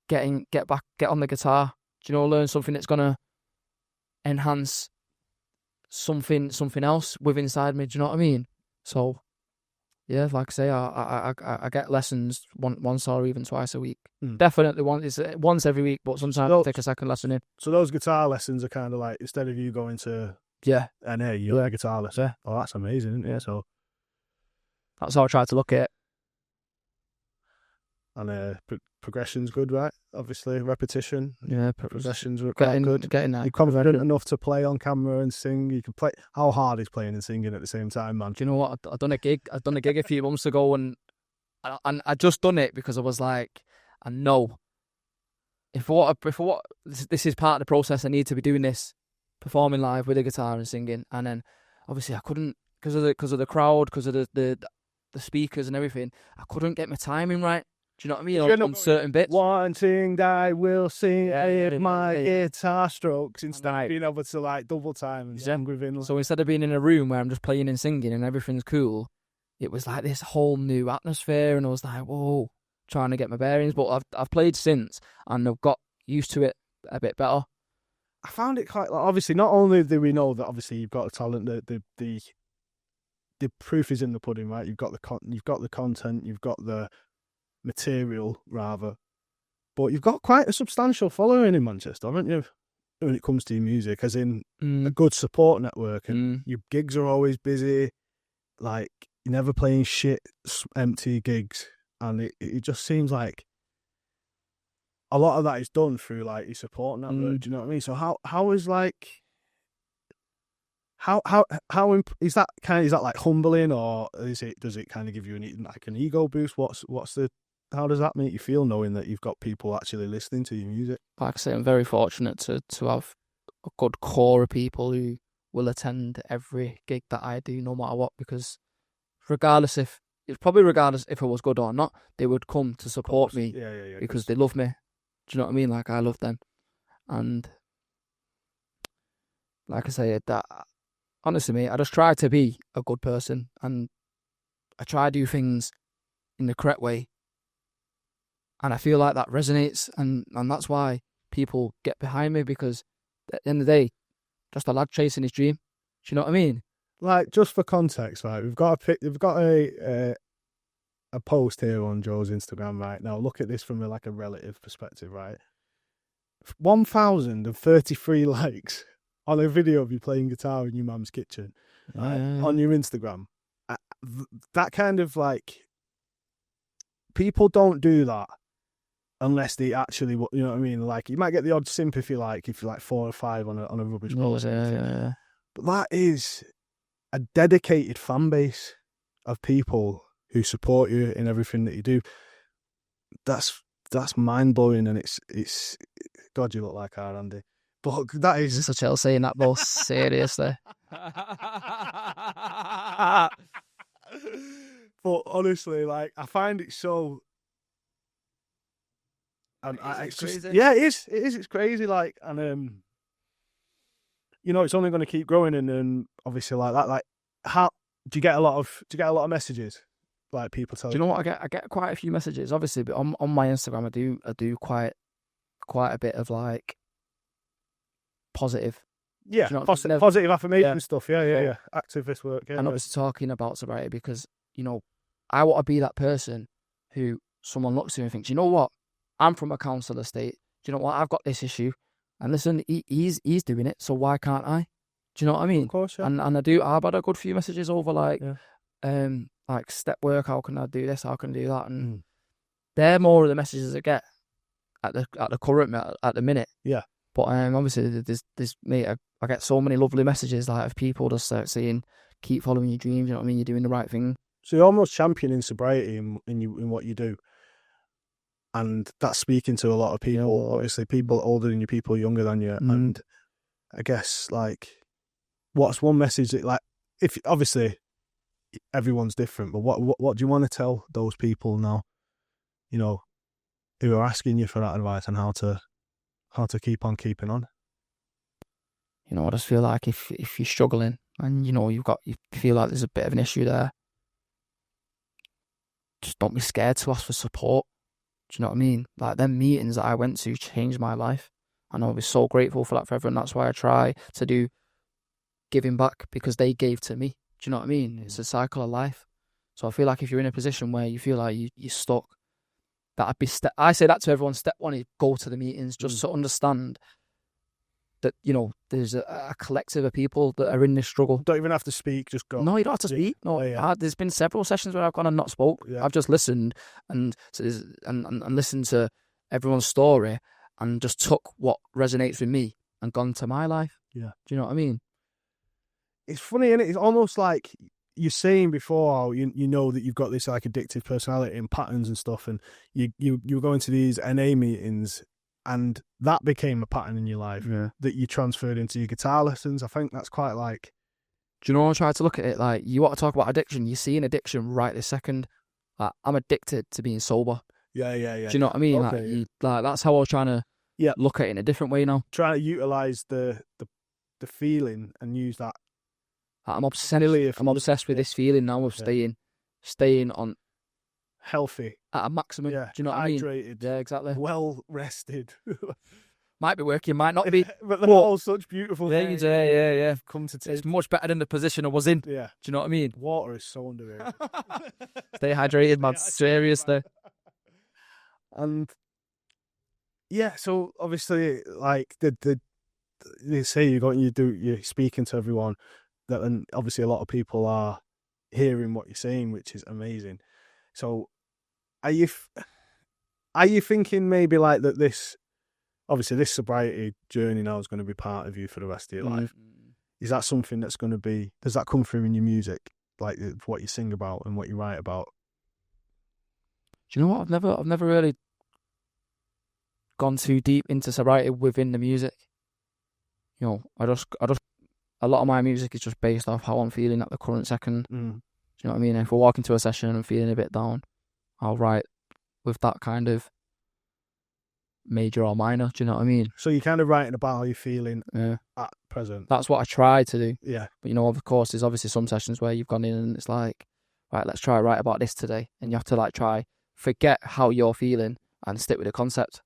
get on the guitar. Do you know, learn something that's gonna enhance something else within inside me. Do you know what I mean? So, yeah, like I say, I get lessons once or even twice a week. Definitely once every week, but sometimes I take a second lesson in. So those guitar lessons are kind of like, instead of you going to NA, you learn guitar lesson. Yeah. Oh, that's amazing, isn't it? So that's how I try to look at it. And progression's good, right? Obviously, repetition. Yeah, progressions are quite good. Getting that. You're confident enough to play on camera and sing. You can play. How hard is playing and singing at the same time, man? Do you know what? I done a gig a few months ago, and I just done it because I was like, I know if this is part of the process, I need to be doing this, performing live with a guitar and singing. And then obviously I couldn't, because of the crowd, because of the speakers and everything. I couldn't get my timing right. Do you know what I mean? On certain bits. One thing I will sing if my guitar strokes, instead of being able to like double time and sing within. So instead of being in a room where I'm just playing and singing and everything's cool, it was like this whole new atmosphere, and I was like, whoa, trying to get my bearings. But I've played since, and I've got used to it a bit better. I found it quite, like, obviously, not only do we know that obviously you've got a talent, the proof is in the pudding, right? You've got the content, you've got the material rather, but you've got quite a substantial following in Manchester, haven't you, when it comes to your music, as in a good support network, and your gigs are always busy, like you're never playing shit empty gigs, and it just seems like a lot of that is done through like your support network. Do you know what I mean? So how is like how is that like humbling, or does it kind of give you an ego boost? How does that make you feel, knowing that you've got people actually listening to your music? Like I say, I'm very fortunate to have a good core of people who will attend every gig that I do, no matter what, because regardless if it was good or not, they would come to support me because they love me. Do you know what I mean? Like, I love them. And like I say, that honestly, mate, I just try to be a good person, and I try to do things in the correct way. And I feel like that resonates, and that's why people get behind me, because at the end of the day, just a lad chasing his dream. Do you know what I mean? Like, just for context, right? We've got a a post here on Joe's Instagram right now. Look at this from a relative perspective, right? 1,033 likes on a video of you playing guitar in your mum's kitchen on your Instagram. That kind of people don't do that unless they actually, you know what I mean? Like, you might get the odd sympathy, if you're 4 or 5 on a rubbish post. Yeah. But that is a dedicated fan base of people who support you in everything that you do. That's mind blowing, and it's God, you look like our Andy. But that is such a saying that, boss. Seriously. But honestly, I find it so. And it's crazy. Just, yeah, it is. It's crazy. And it's only going to keep growing, and obviously that. How do you get a lot of messages? People tell you. Do you know what I get quite a few messages, obviously, but on my Instagram I do quite a bit of positive. Yeah, positive affirmation stuff. Yeah. Activist work. Yeah, and obviously talking about sobriety, because I want to be that person who someone looks to and thinks, you know what, I'm from a council estate. Do you know what, I've got this issue, and listen, he's doing it, so why can't I? Do you know what I mean? Of course, yeah. And I've had a good few messages over step work. How can I do this? How can I do that? And they're more of the messages I get at the minute. Yeah. But obviously, there's mate, I get so many lovely messages of people just saying, keep following your dreams. You know what I mean? You're doing the right thing. So you're almost championing sobriety in what you do, and that's speaking to a lot of people. Obviously, people older than you, people younger than you, and I guess what's one message that if obviously everyone's different, but what do you want to tell those people now? Who are asking you for that advice on how to keep on keeping on. I just feel like if you're struggling and you feel like there's a bit of an issue there, just don't be scared to ask for support. Do you know what I mean? Them meetings that I went to changed my life, and I'll be so grateful for that forever. And that's why I try to do giving back, because they gave to me. Do you know what I mean? It's a cycle of life. So I feel like if you're in a position where you feel like you're stuck, that'd be I say that to everyone. Step one is go to the meetings, just to understand that there's a collective of people that are in this struggle. Don't even have to speak, just go. No, you don't have to speak. No, there's been several sessions where I've gone and not spoke. Yeah. I've just listened and listened to everyone's story and just took what resonates with me and gone to my life. Yeah, do you know what I mean? It's funny, isn't it? It's almost like you're saying before how you know that you've got this addictive personality and patterns and stuff, and you were going to these NA meetings, and that became a pattern in your life that you transferred into your guitar lessons. I think that's quite do you know, I try to look at it you want to talk about addiction, you see an addiction right this second. I'm addicted to being sober. Yeah. Do you know what I mean? Okay, that's how I was trying to look at it in a different way now. Trying to utilise the feeling and use that. I'm obsessed with this feeling now of staying on healthy at a maximum. Yeah. Do you know what I mean? Hydrated. Yeah, exactly. Well rested. Might be working, might not be. But they're all such beautiful things. Yeah. Come to it's much better than the position I was in. Yeah. Do you know what I mean? Water is so underrated. Stay hydrated, man. Seriously. And so obviously, they say you're speaking to everyone. And obviously a lot of people are hearing what you're saying, which is amazing. So are you thinking maybe that this sobriety journey now is going to be part of you for the rest of your life? Is that something that's going to be, does that come through in your music, what you sing about and what you write about? Do you know what, I've never really gone too deep into sobriety within the music. I just a lot of my music is just based off how I'm feeling at the current second. Do you know what I mean? If we're walking to a session and I'm feeling a bit down, I'll write with that kind of major or minor. Do you know what I mean? So you're kind of writing about how you're feeling at present. That's what I try to do. Yeah. But of course, there's obviously some sessions where you've gone in and it's right, let's try write about this today, and you have to try forget how you're feeling and stick with the concept.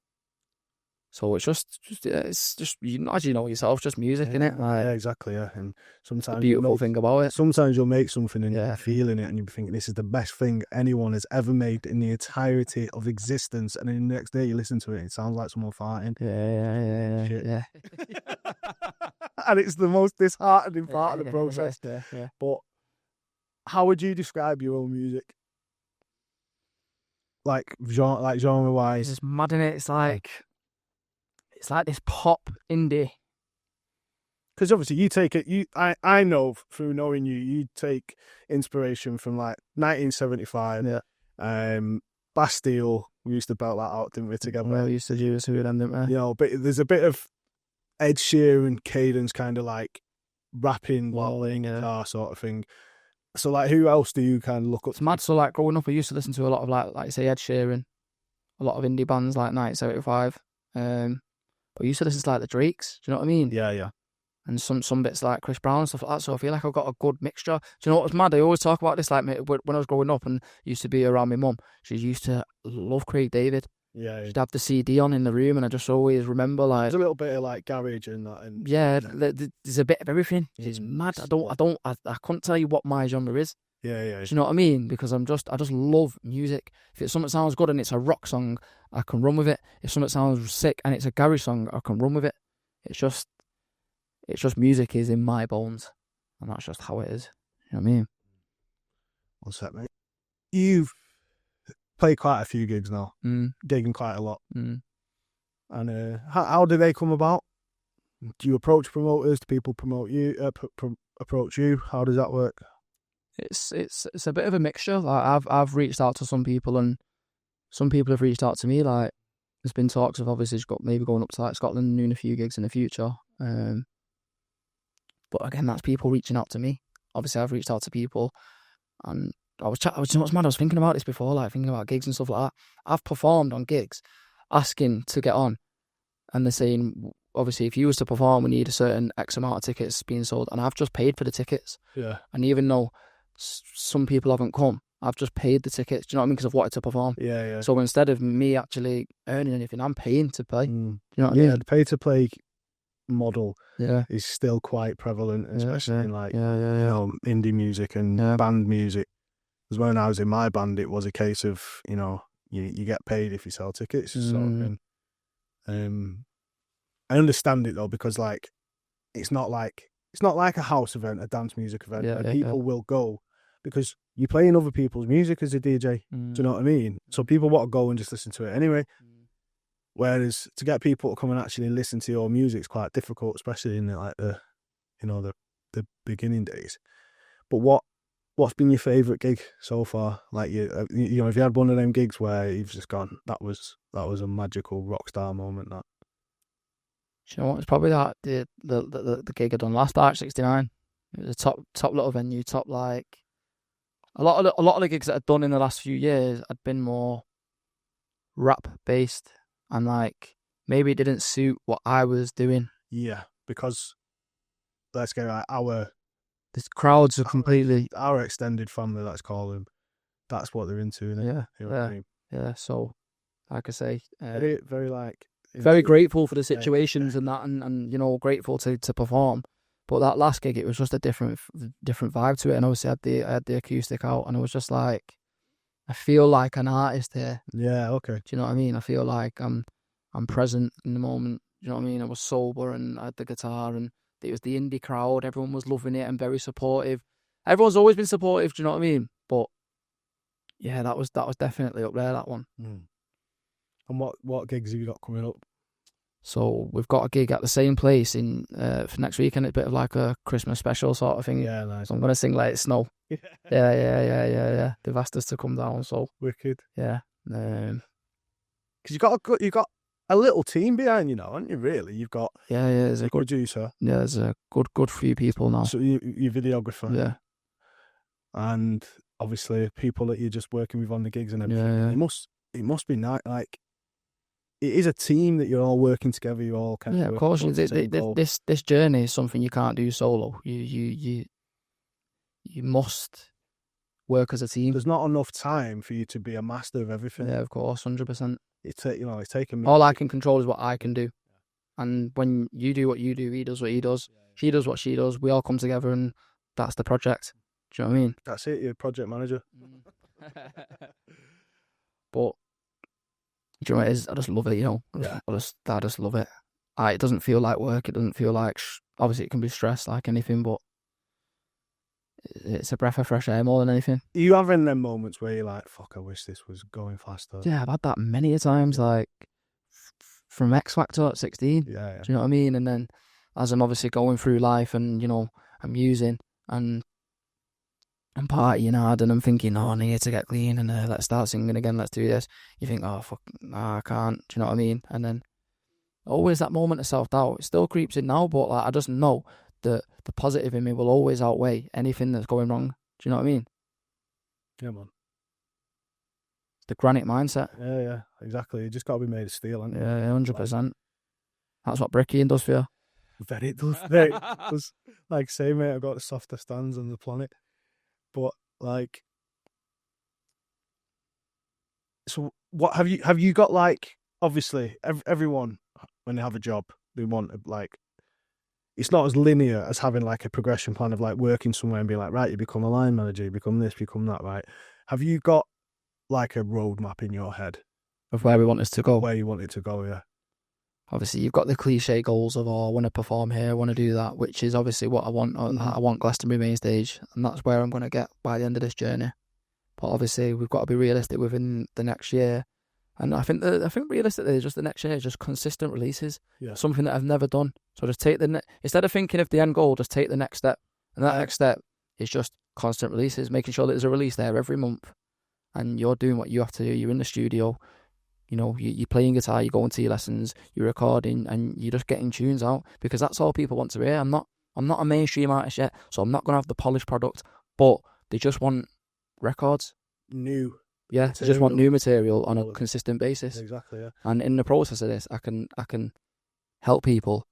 So it's just as you know yourself, just music, innit? Like, Yeah, exactly. Yeah, and sometimes the beautiful thing about it. Sometimes you'll make something and Yeah. you're feeling it, and you'll be thinking this is the best thing anyone has ever made in the entirety of existence. And then the next day you listen to it, it sounds like someone farting. Yeah. Shit. Yeah. And it's the most disheartening part of the process. Yeah. But how would you describe your own music? Like genre wise? It's just mad, innit? It's like this pop indie. Because obviously you take it. I know through knowing you take inspiration from like 1975. Yeah. Bastille. We used to belt that out, didn't we, together? Well, we used to do this with them, didn't we? You know, but there's a bit of Ed Sheeran cadence, kind of like rapping, Walling, guitar sort of thing. So, like, who else do you kind of look up? It's mad. So, like, growing up, I used to listen to a lot of like you say, Ed Sheeran, a lot of indie bands like 1975. But I used to listen to like the Drakes. Do you know what I mean? Yeah. And some bits like Chris Brown and stuff like that. So I feel like I've got a good mixture. Do you know what's mad? I always talk about this. Like when I was growing up and used to be around my mum, she used to love Craig David. Yeah. She'd have the CD on in the room, and I just always remember like there's a little bit of like garage and that. And yeah, there's a bit of everything. It's mad. I couldn't tell you what my genre is. Yeah. Do you know what I mean? Because I just love music. If something sounds good and it's a rock song, I can run with it. If something sounds sick and it's a garage song, I can run with it. It's just music is in my bones, and that's just how it is. You know what I mean? What's that, mate? You've played quite a few gigs now, gigging quite a lot. And how do they come about? Do you approach promoters? Do people promote you? Approach you? How does that work? It's a bit of a mixture. Like I've reached out to some people, and some people have reached out to me. Like there's been talks of obviously maybe going up to like Scotland and doing a few gigs in the future. But again, that's people reaching out to me. Obviously, I've reached out to people, and you know what's mad? I was thinking about this before, like thinking about gigs and stuff like that. I've performed on gigs, asking to get on, and they're saying, obviously, if you was to perform, we need a certain X amount of tickets being sold, and I've just paid for the tickets. Yeah. And even though some people haven't come, I've just paid the tickets. Do you know what I mean? Because I've wanted to perform. Yeah. So instead of me actually earning anything, I'm paying to play. Do you know what I mean? The pay to play model Yeah. is still quite prevalent, especially in like you know, indie music and band music. Because when I was in my band, it was a case of you get paid if you sell tickets. Sort of thing. I understand it though, because like it's not like a house event, a dance music event, where people will go because you're playing other people's music as a DJ. Do you know what I mean? So people want to go and just listen to it anyway. Whereas to get people to come and actually listen to your music is quite difficult, especially in the beginning days. But what's been your favourite gig so far? Like have you had one of them gigs where you've just gone, that was a magical rock star moment? That. Do you know what? It's probably that the gig I done last Arch 69. It was a top little venue, top like a lot of the gigs that I'd done in the last few years had been more rap based, and like maybe it didn't suit what I was doing. Yeah, because let's get right, the crowds are completely our extended family, let's call them. That's what they're into, innit? Yeah, you know what I mean? Yeah. So, like I say, very grateful for the situations and that, and grateful to perform. But that last gig, it was just a different vibe to it, and obviously I had the acoustic out, and it was just like I feel like an artist here. Yeah, okay. Do you know what I mean? I feel like I'm present in the moment. Do you know what I mean? I was sober and I had the guitar, and it was the indie crowd. Everyone was loving it and very supportive. Everyone's always been supportive. Do you know what I mean? But yeah, that was definitely up there, that one. And what gigs have you got coming up? So we've got a gig at the same place in for next week, and it's a bit of like a Christmas special sort of thing. Yeah, nice. So I'm gonna sing Let It Snow. Yeah. They've asked us to come down, so wicked. Yeah. Because you got a little team behind you now, haven't you? Really, you've got there's a good producer. Yeah, there's a good few people now. So your videographer. Yeah. And obviously people that you're just working with on the gigs and everything. Yeah. It must be nice. Like it is a team that you're all working together. You all kind of course. This journey is something you can't do solo. You must work as a team. There's not enough time for you to be a master of everything. Yeah, of course, 100%. it's taken me. All I can control is what I can do. And when you do what you do, he does what he does. She does what she does. We all come together, and that's the project. Do you know what I mean? That's it. You're a project manager. But do you know what it is? I just love it. Yeah. I just love it. It doesn't feel like work. It doesn't feel like. Obviously, it can be stress like anything, but it's a breath of fresh air more than anything. Are you having them moments where you're like, "Fuck, I wish this was going faster"? Yeah, I've had that many a times. Like from X Factor at 16. Yeah. Do you know what I mean? And then as I'm obviously going through life, and I'm using and I'm partying hard, and I'm thinking, oh, I need to get clean, and let's start singing again, let's do this. You think, oh, fuck, nah, I can't. Do you know what I mean? And then always that moment of self-doubt. It still creeps in now, but like I just know that the positive in me will always outweigh anything that's going wrong. Do you know what I mean? Yeah, man. The granite mindset. Yeah, exactly. You just got to be made of steel, haven't you? Yeah, 100%. That's what brickying does for you. Very does. Very does. Like, say, mate, I've got the softest hands on the planet. But like, so what have you got? Like, obviously, everyone when they have a job, they want like, it's not as linear as having like a progression plan of like working somewhere and being like, right, you become a line manager, you become this, become that, right? Have you got like a roadmap in your head of where we want us to go? Where you want it to go, yeah. Obviously, you've got the cliche goals of, I want to perform here, I want to do that, which is obviously what I want. I want Glastonbury main stage, and that's where I'm going to get by the end of this journey. But obviously, we've got to be realistic within the next year. And I think realistically, just the next year is just consistent releases. Yeah. Something that I've never done. So just take instead of thinking of the end goal, just take the next step. And that next step is just constant releases, making sure that there's a release there every month. And you're doing what you have to do. You're in the studio. You're playing guitar, you're going to your lessons, you're recording, and you're just getting tunes out, because that's all people want to hear. I'm not a mainstream artist yet, so I'm not going to have the polished product, but they just want records. New. Yeah, they just want new material on a consistent basis. Exactly, yeah. And in the process of this, I can help people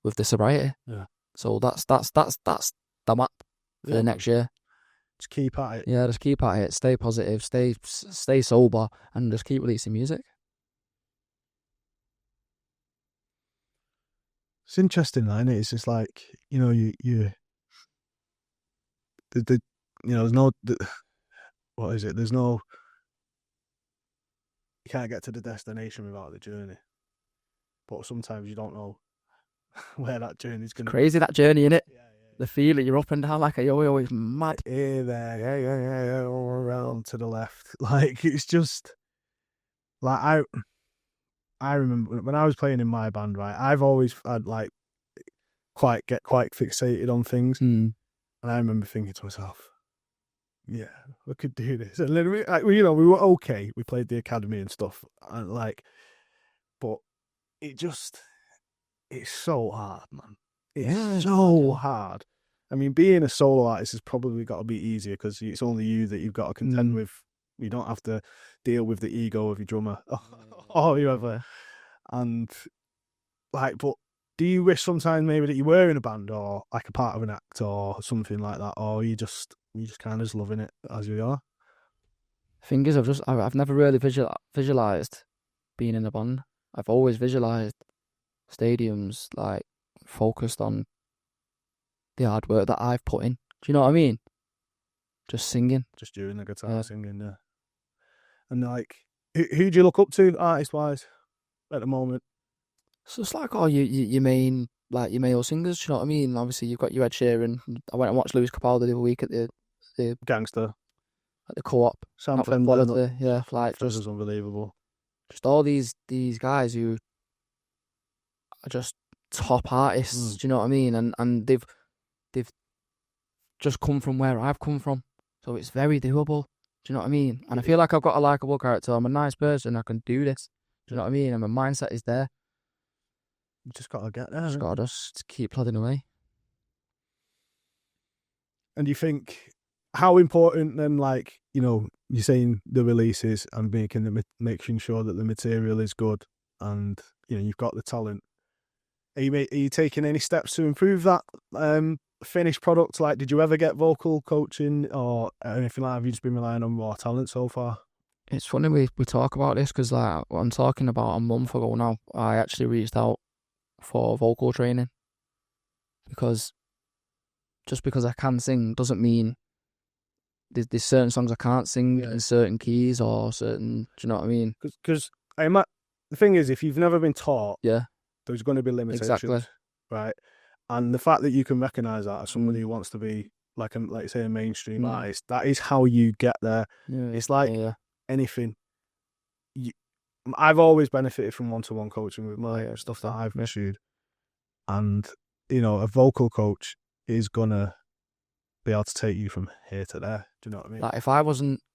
with the sobriety. Yeah. So that's the map for the next year. Just keep at it. Yeah, just keep at it. Stay positive, stay sober, and just keep releasing music. It's interesting, isn't it? It's just like, there's no, what is it? There's no, you can't get to the destination without the journey. But sometimes you don't know where that journey's going to be. Crazy, that journey, innit? Yeah. The feeling, you're up and down like a yo-yo, is mad. Here, there, yeah, all around to the left. Like, it's just, like, I remember when I was playing in my band, right, I've always had like quite fixated on things. And I remember thinking to myself, yeah, we could do this. And then we were okay. We played the academy and stuff, and like, but it's so hard, man. It's so hard. I mean, being a solo artist has probably got to be easier because it's only you that you've got to contend with. You don't have to deal with the ego of your drummer or whoever. And like, but do you wish sometimes maybe that you were in a band or like a part of an act or something like that, or you just kind of just loving it as you are? Thing is, I've never really visualized being in a band. I've always visualized stadiums, like focused on the hard work that I've put in. Do you know what I mean? Just singing, just doing the guitar, singing, yeah. And like, who do you look up to artist wise at the moment? So it's like, your main, like your male singers. Do you know what I mean? Obviously, you've got your Ed Sheeran. I went and watched Lewis Capaldi the other week at the Gangster, at the Co-op. Sam Fender, yeah, like just unbelievable. Just all these guys who are just top artists. Do you know what I mean? And they've just come from where I've come from, so it's very doable. Do you know what I mean? And I feel like I've got a likeable character. I'm a nice person. I can do this. Do you know what I mean? And my mindset is there. You just got to get there. Just got to just keep plodding away. And you think, how important then, like, you're saying the releases and making sure that the material is good and, you've got the talent. Are you taking any steps to improve that finished product? Like, did you ever get vocal coaching or anything like that? Have you just been relying on raw talent so far? It's funny we talk about this because like I'm talking about a month ago now. I actually reached out for vocal training because just because I can sing doesn't mean there's certain songs I can't sing in certain keys or certain. Do you know what I mean? Because the thing is, if you've never been taught, Yeah, there's going to be limitations, exactly. right? And the fact that you can recognise that as somebody who wants to be like you say, a mainstream artist, that is how you get there. Yeah, it's like anything. I've always benefited from one-to-one coaching with my stuff that I've pursued, and a vocal coach is gonna be able to take you from here to there. Do you know what I mean? Like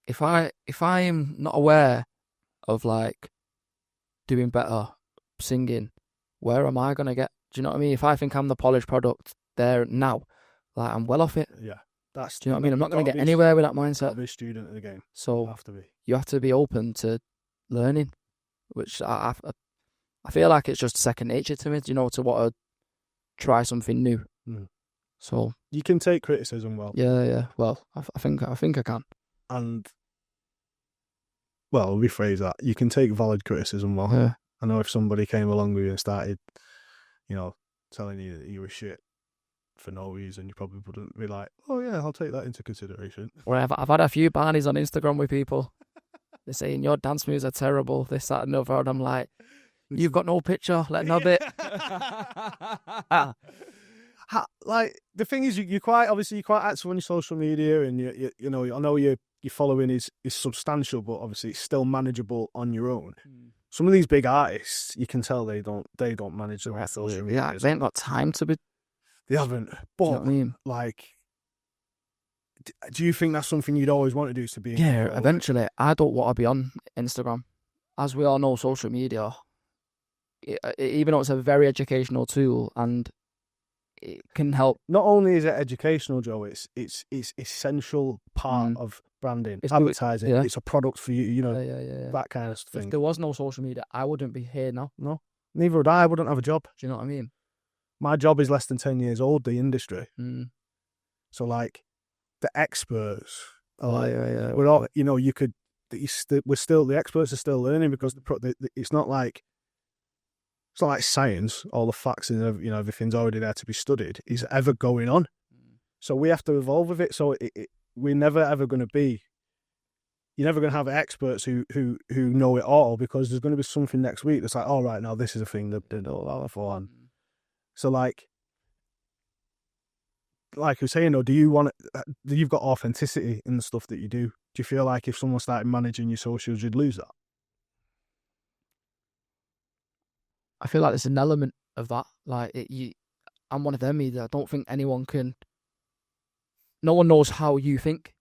if I am not aware of like doing better singing, where am I gonna get? Do you know what I mean? If I think I'm the polished product there now, like I'm well off it. Yeah, do you know what I mean? I'm not gonna get anywhere with that mindset. Be a student of the game. So you have to be open to learning, which I feel like it's just second nature to me. To want to try something new. So you can take criticism well. Yeah. Well, I think I can. And well, rephrase that. You can take valid criticism well. Yeah. I know if somebody came along with you and started, telling you that you were shit for no reason, you probably wouldn't be like, "Oh yeah, I'll take that into consideration." Or I've had a few barneys on Instagram with people. They're saying your dance moves are terrible, this, that, and the other, and I'm like, "You've got no picture. Let know it." Like the thing is, you're quite active on your social media, and I know your following is substantial, but obviously it's still manageable on your own. Some of these big artists, you can tell they don't manage their social media. Yeah, they ain't got time to be. They haven't. But you know what I mean? Like, do you think that's something you'd always want to do? Is to be eventually. I don't want to be on Instagram, as we all know. Social media, even though it's a very educational tool and it can help. Not only is it educational, Joe, it's essential part of branding, it's advertising. It's a product for you, that kind of thing. If there was no social media, I wouldn't be here now. No, neither would I. I wouldn't have a job. Do you know what I mean? My job is less than 10 years old, the industry. So like the experts, we're all, the experts are still learning because it's not like science. All the facts and everything's already there to be studied is ever going on. So we have to evolve with it. So we're never ever going to be. You're never going to have experts who know it all, because there's going to be something next week that's like, all right, now this is a thing that didn't know that before. So like you're saying, though, you've got authenticity in the stuff that you do. Do you feel like if someone started managing your socials, you'd lose that? I feel like there's an element of that. Like I'm one of them either. I don't think no one knows how you think.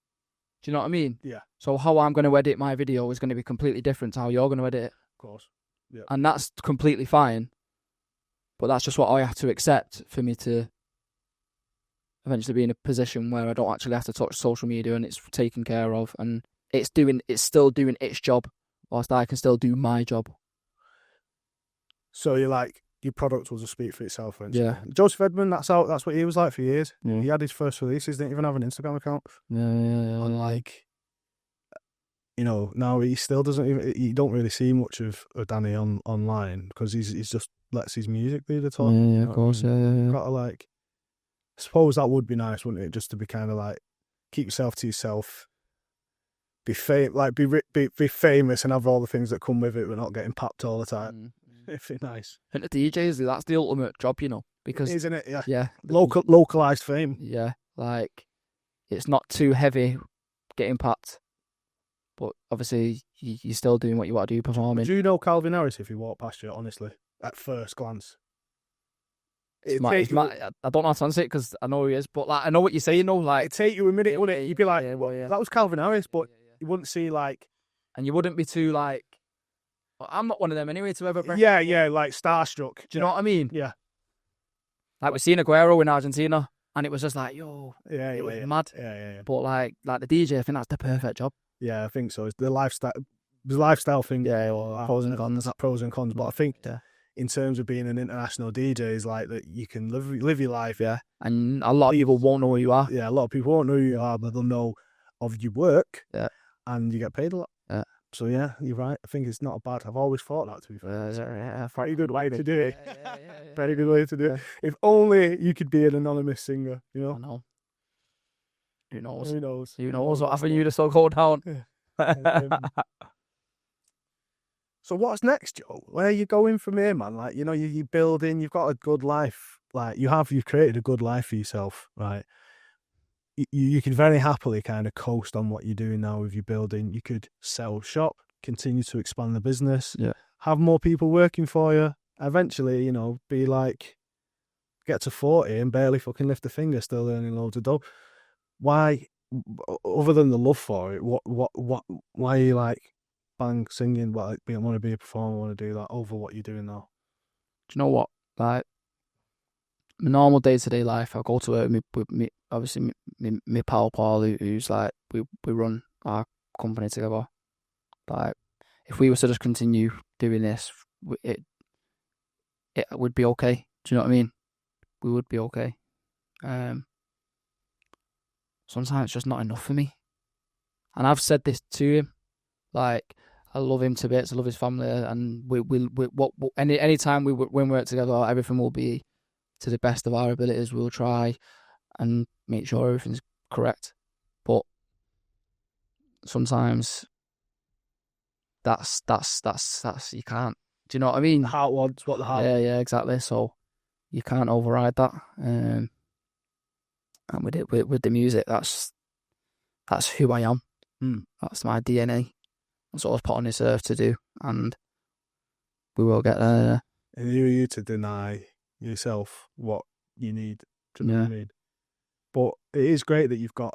Do you know what I mean? Yeah. So how I'm going to edit my video is going to be completely different to how you're going to edit it. Of course. Yeah. And that's completely fine. But that's just what I have to accept for me to eventually be in a position where I don't actually have to touch social media and it's taken care of and it's still doing its job, whilst I can still do my job. So you're like, your product will just speak for itself. Yeah. Joseph Edmund, that's what he was like for years. Yeah. He had his first releases, didn't even have an Instagram account. Yeah. And like, now he still doesn't even, you don't really see much of Danny online because he's just lets his music be the top. Yeah, of course, yeah. Gotta like, I suppose that would be nice, wouldn't it? Just to be kind of like, keep yourself to yourself, be famous and have all the things that come with it, but not getting papped all the time. It'd be nice. And the DJs, that's the ultimate job, because isn't it? Yeah. Yeah. Localized fame. Yeah, like it's not too heavy getting papped, but obviously you're still doing what you want to do, performing. Do you know Calvin Harris if he walked past you? Honestly, at first glance, I don't know how to answer it because I know who he is, but like I know what you're saying. Like it'd take you a minute, wouldn't it? You'd be like, yeah. that was Calvin Harris, but you wouldn't see like, and you wouldn't be too like. I'm not one of them anyway to ever. Yeah, like starstruck. Do you know what I mean? Yeah. Like we seen Aguero in Argentina, and it was just like, yo, it was mad. Yeah. But like the DJ, I think that's the perfect job. Yeah, I think so. It's the lifestyle thing. Yeah, well, pros and cons. Pros and cons. But I think in terms of being an international DJ, is like that you can live your life. Yeah, and a lot of people won't know who you are. Yeah, a lot of people won't know who you are, but they'll know of your work. Yeah, and you get paid a lot. Yeah. So yeah, you're right. I think it's not bad. I've always thought that, to be fair. Very good way to do it. Yeah. Very good way to do it. If only you could be an anonymous singer, you know? I know. Who knows? Who knows? Who knows what avenue to still go down? So what's next, Joe? Where are you going from here, man? Like, you're building, you've got a good life. Like, you've created a good life for yourself, right? You could very happily kind of coast on what you're doing now with your building. You could sell shop, continue to expand the business, have more people working for you. Eventually, be like, get to 40 and barely fucking lift a finger, still earning loads of dough. Why, other than the love for it, why are you like, bang, singing, I want to be a performer, I want to do that over what you're doing now? Do you know what? Like, my normal day-to-day life, I go to work with me, obviously, my pal Paul, who's like, we run our company together. Like, if we were to just continue doing this, it would be okay. Do you know what I mean? We would be okay. Sometimes it's just not enough for me. And I've said this to him. Like, I love him to bits. I love his family, and any time we work together, everything will be to the best of our abilities. We'll try and make sure everything's correct. But sometimes that's you can't. Do you know what I mean? The heart wants what the heart. Yeah, exactly. So you can't override that. And with the music, that's who I am. That's my DNA. That's what I was put on this earth to do, and we will get there. And who are you to deny yourself what you need? Do you know what I mean? But it is great that you've got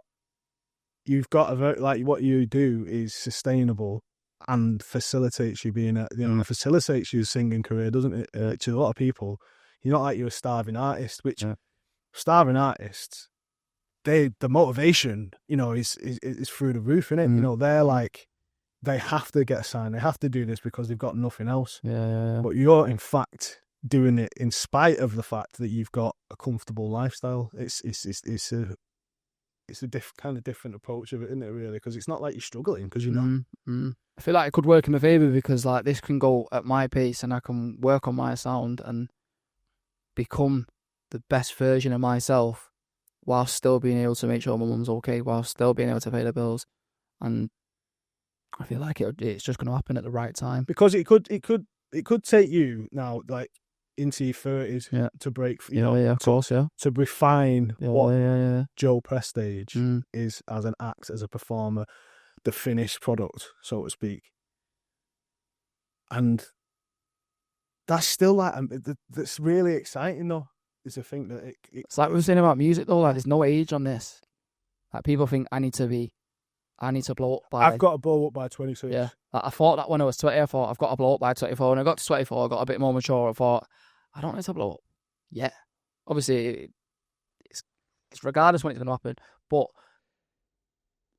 a very, like, what you do is sustainable and facilitates you being facilitates your singing career, doesn't it? To a lot of people, you're not like you're a starving artist, which starving artists, the motivation, is through the roof, innit? They're like, they have to get signed, they have to do this because they've got nothing else. Yeah. But you're in fact doing it in spite of the fact that you've got a comfortable lifestyle. It's a kind of different approach of it, isn't it? Really, because it's not like you're struggling, because you're not. I feel like it could work in my favour, because like this can go at my pace, and I can work on my sound and become the best version of myself, while still being able to make sure my mum's okay, while still being able to pay the bills, and I feel like it's just going to happen at the right time. Because it could take you now, like, into your 30s to break, to refine what Joe Prestage is as an act, as a performer, the finished product, so to speak. And that's still like, that's really exciting though, is to think that it's like we were saying about music though, like there's no age on this. Like, people think I need to blow up by... I've got to blow up by 26. Yeah. Like, I thought that when I was 20, I thought I've got to blow up by 24. When I got to 24, I got a bit more mature. I thought, I don't need to blow up yet. Obviously, it's regardless when it's going to happen. But,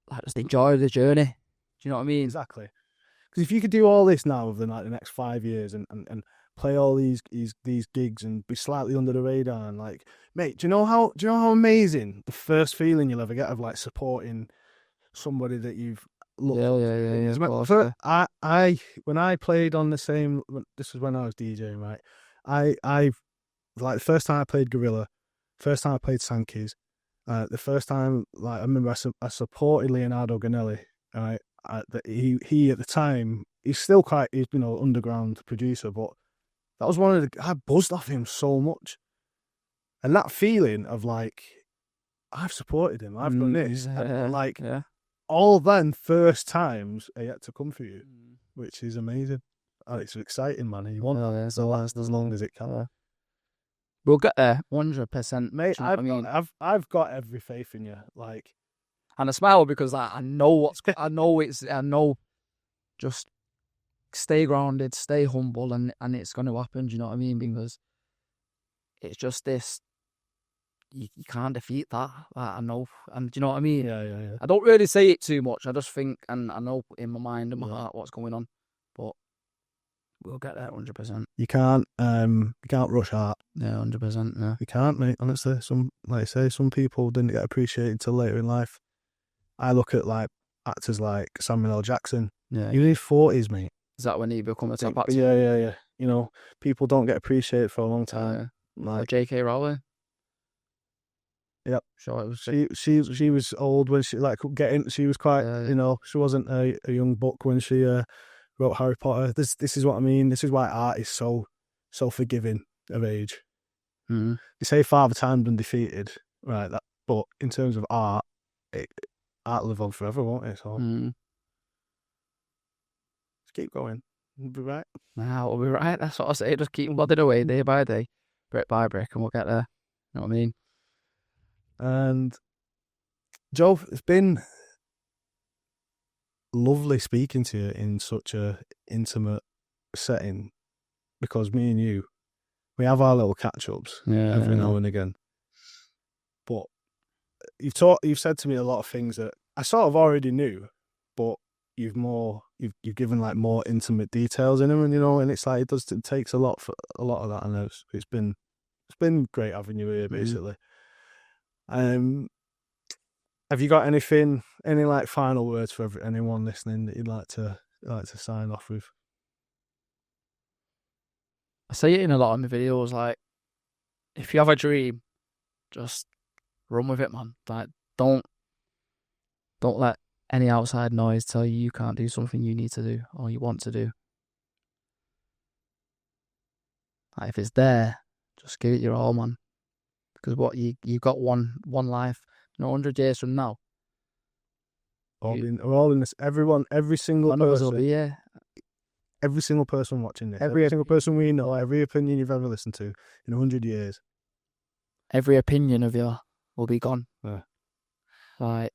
like, just enjoy the journey. Do you know what I mean? Exactly. Because if you could do all this now within like the next 5 years and play all these gigs and be slightly under the radar, and like, mate, do you know how amazing the first feeling you'll ever get of like supporting somebody that you've looked Yeah. When I played on the same, this was when I was DJing, right? I like, the first time I played Gorilla, first time I played Sankey's, the first time, like, I remember I supported Leonardo Ganelli, right? He at the time, he's underground producer, but that was I buzzed off him so much, and that feeling of like, I've supported him, I've done this, and all then first times are yet to come for you, which is amazing. It's exciting, man. You want that to last as long as it can. We'll get there, 100%, mate. I've got every faith in you. Like, and I smile because I know just stay grounded, stay humble, and it's going to happen. Do you know what I mean? Because it's just this. You can't defeat that. I know, and do you know what I mean? Yeah. I don't really say it too much. I just think, and I know in my mind and my heart what's going on, but we'll get there 100%. You can't rush art. Yeah, 100%. Yeah, you can't, mate. Honestly, like I say, some people didn't get appreciated until later in life. I look at like actors like Samuel L. Jackson. Yeah. You're in your 40s, mate. Is that when you become a top But actor? yeah. You know, people don't get appreciated for a long time. Or Like, J.K. Rowling? Yep. Sure, it was. She was old when she she was quite, you know, she wasn't a young book when she wrote Harry Potter. This is what I mean. This is why art is so forgiving of age. Mm. They say Father Time's been defeated, right? But in terms of art, art will live on forever, won't it? So Mm. just keep going. We'll be right. Nah, we'll be right. That's what I say. Just keep plodding away day by day, brick by brick, and we'll get there. You know what I mean? And Joe, it's been lovely speaking to you in such a intimate setting, because me and you, we have our little catch-ups every now and again. But you've said to me a lot of things that I sort of already knew, but you've given like more intimate details in them, and you know, and it's like it takes a lot of that. I know it's been great having you here, basically. Have you got any like final words for anyone listening that you'd like to sign off with? I say it in a lot of my videos, like, if you have a dream, just run with it, man. Like, don't let any outside noise tell you can't do something you need to do or you want to do. Like, if it's there, just give it your all, man. Because you got one life. 100 years from now, we're all in this. Every single person will be here. Every single person watching this, every single person we know, every opinion you've ever listened to, in 100 years, every opinion of yours will be gone. Yeah. Like,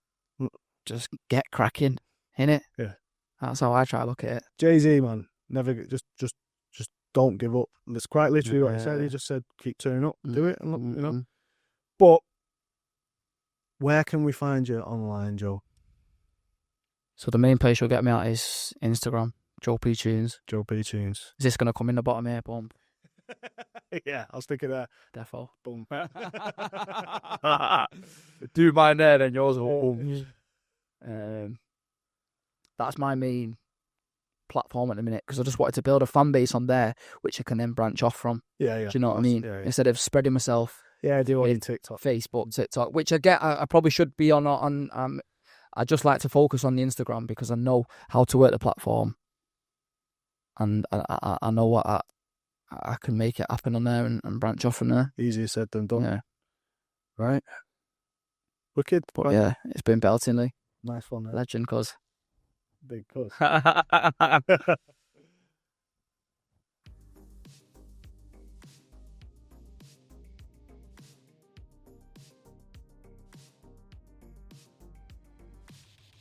just get cracking, innit? Yeah. That's how I try to look at it. Jay-Z, man, never just don't give up. That's quite literally what he said. He just said, keep turning up, do it, and look, you know. But where can we find you online, Joe? So the main place you'll get me at is Instagram, Joe P Tunes. Joe P Tunes. Is this gonna come in the bottom here? Boom. Yeah, I'll stick it there. Defo. Boom. Do mine there, then yours will. That's my main platform at the minute, because I just wanted to build a fan base on there, which I can then branch off from. Yeah. Do you know what I mean? Yeah. Instead of spreading myself. Yeah, I do on TikTok, Facebook, TikTok, which I get. I probably should be on. I just like to focus on the Instagram because I know how to work the platform, and I know what I can make it happen on there and branch off from there. Easier said than done. Yeah. Right. Wicked. But yeah, it's been beltingly. Nice one. Legend, cuz. Big cuz.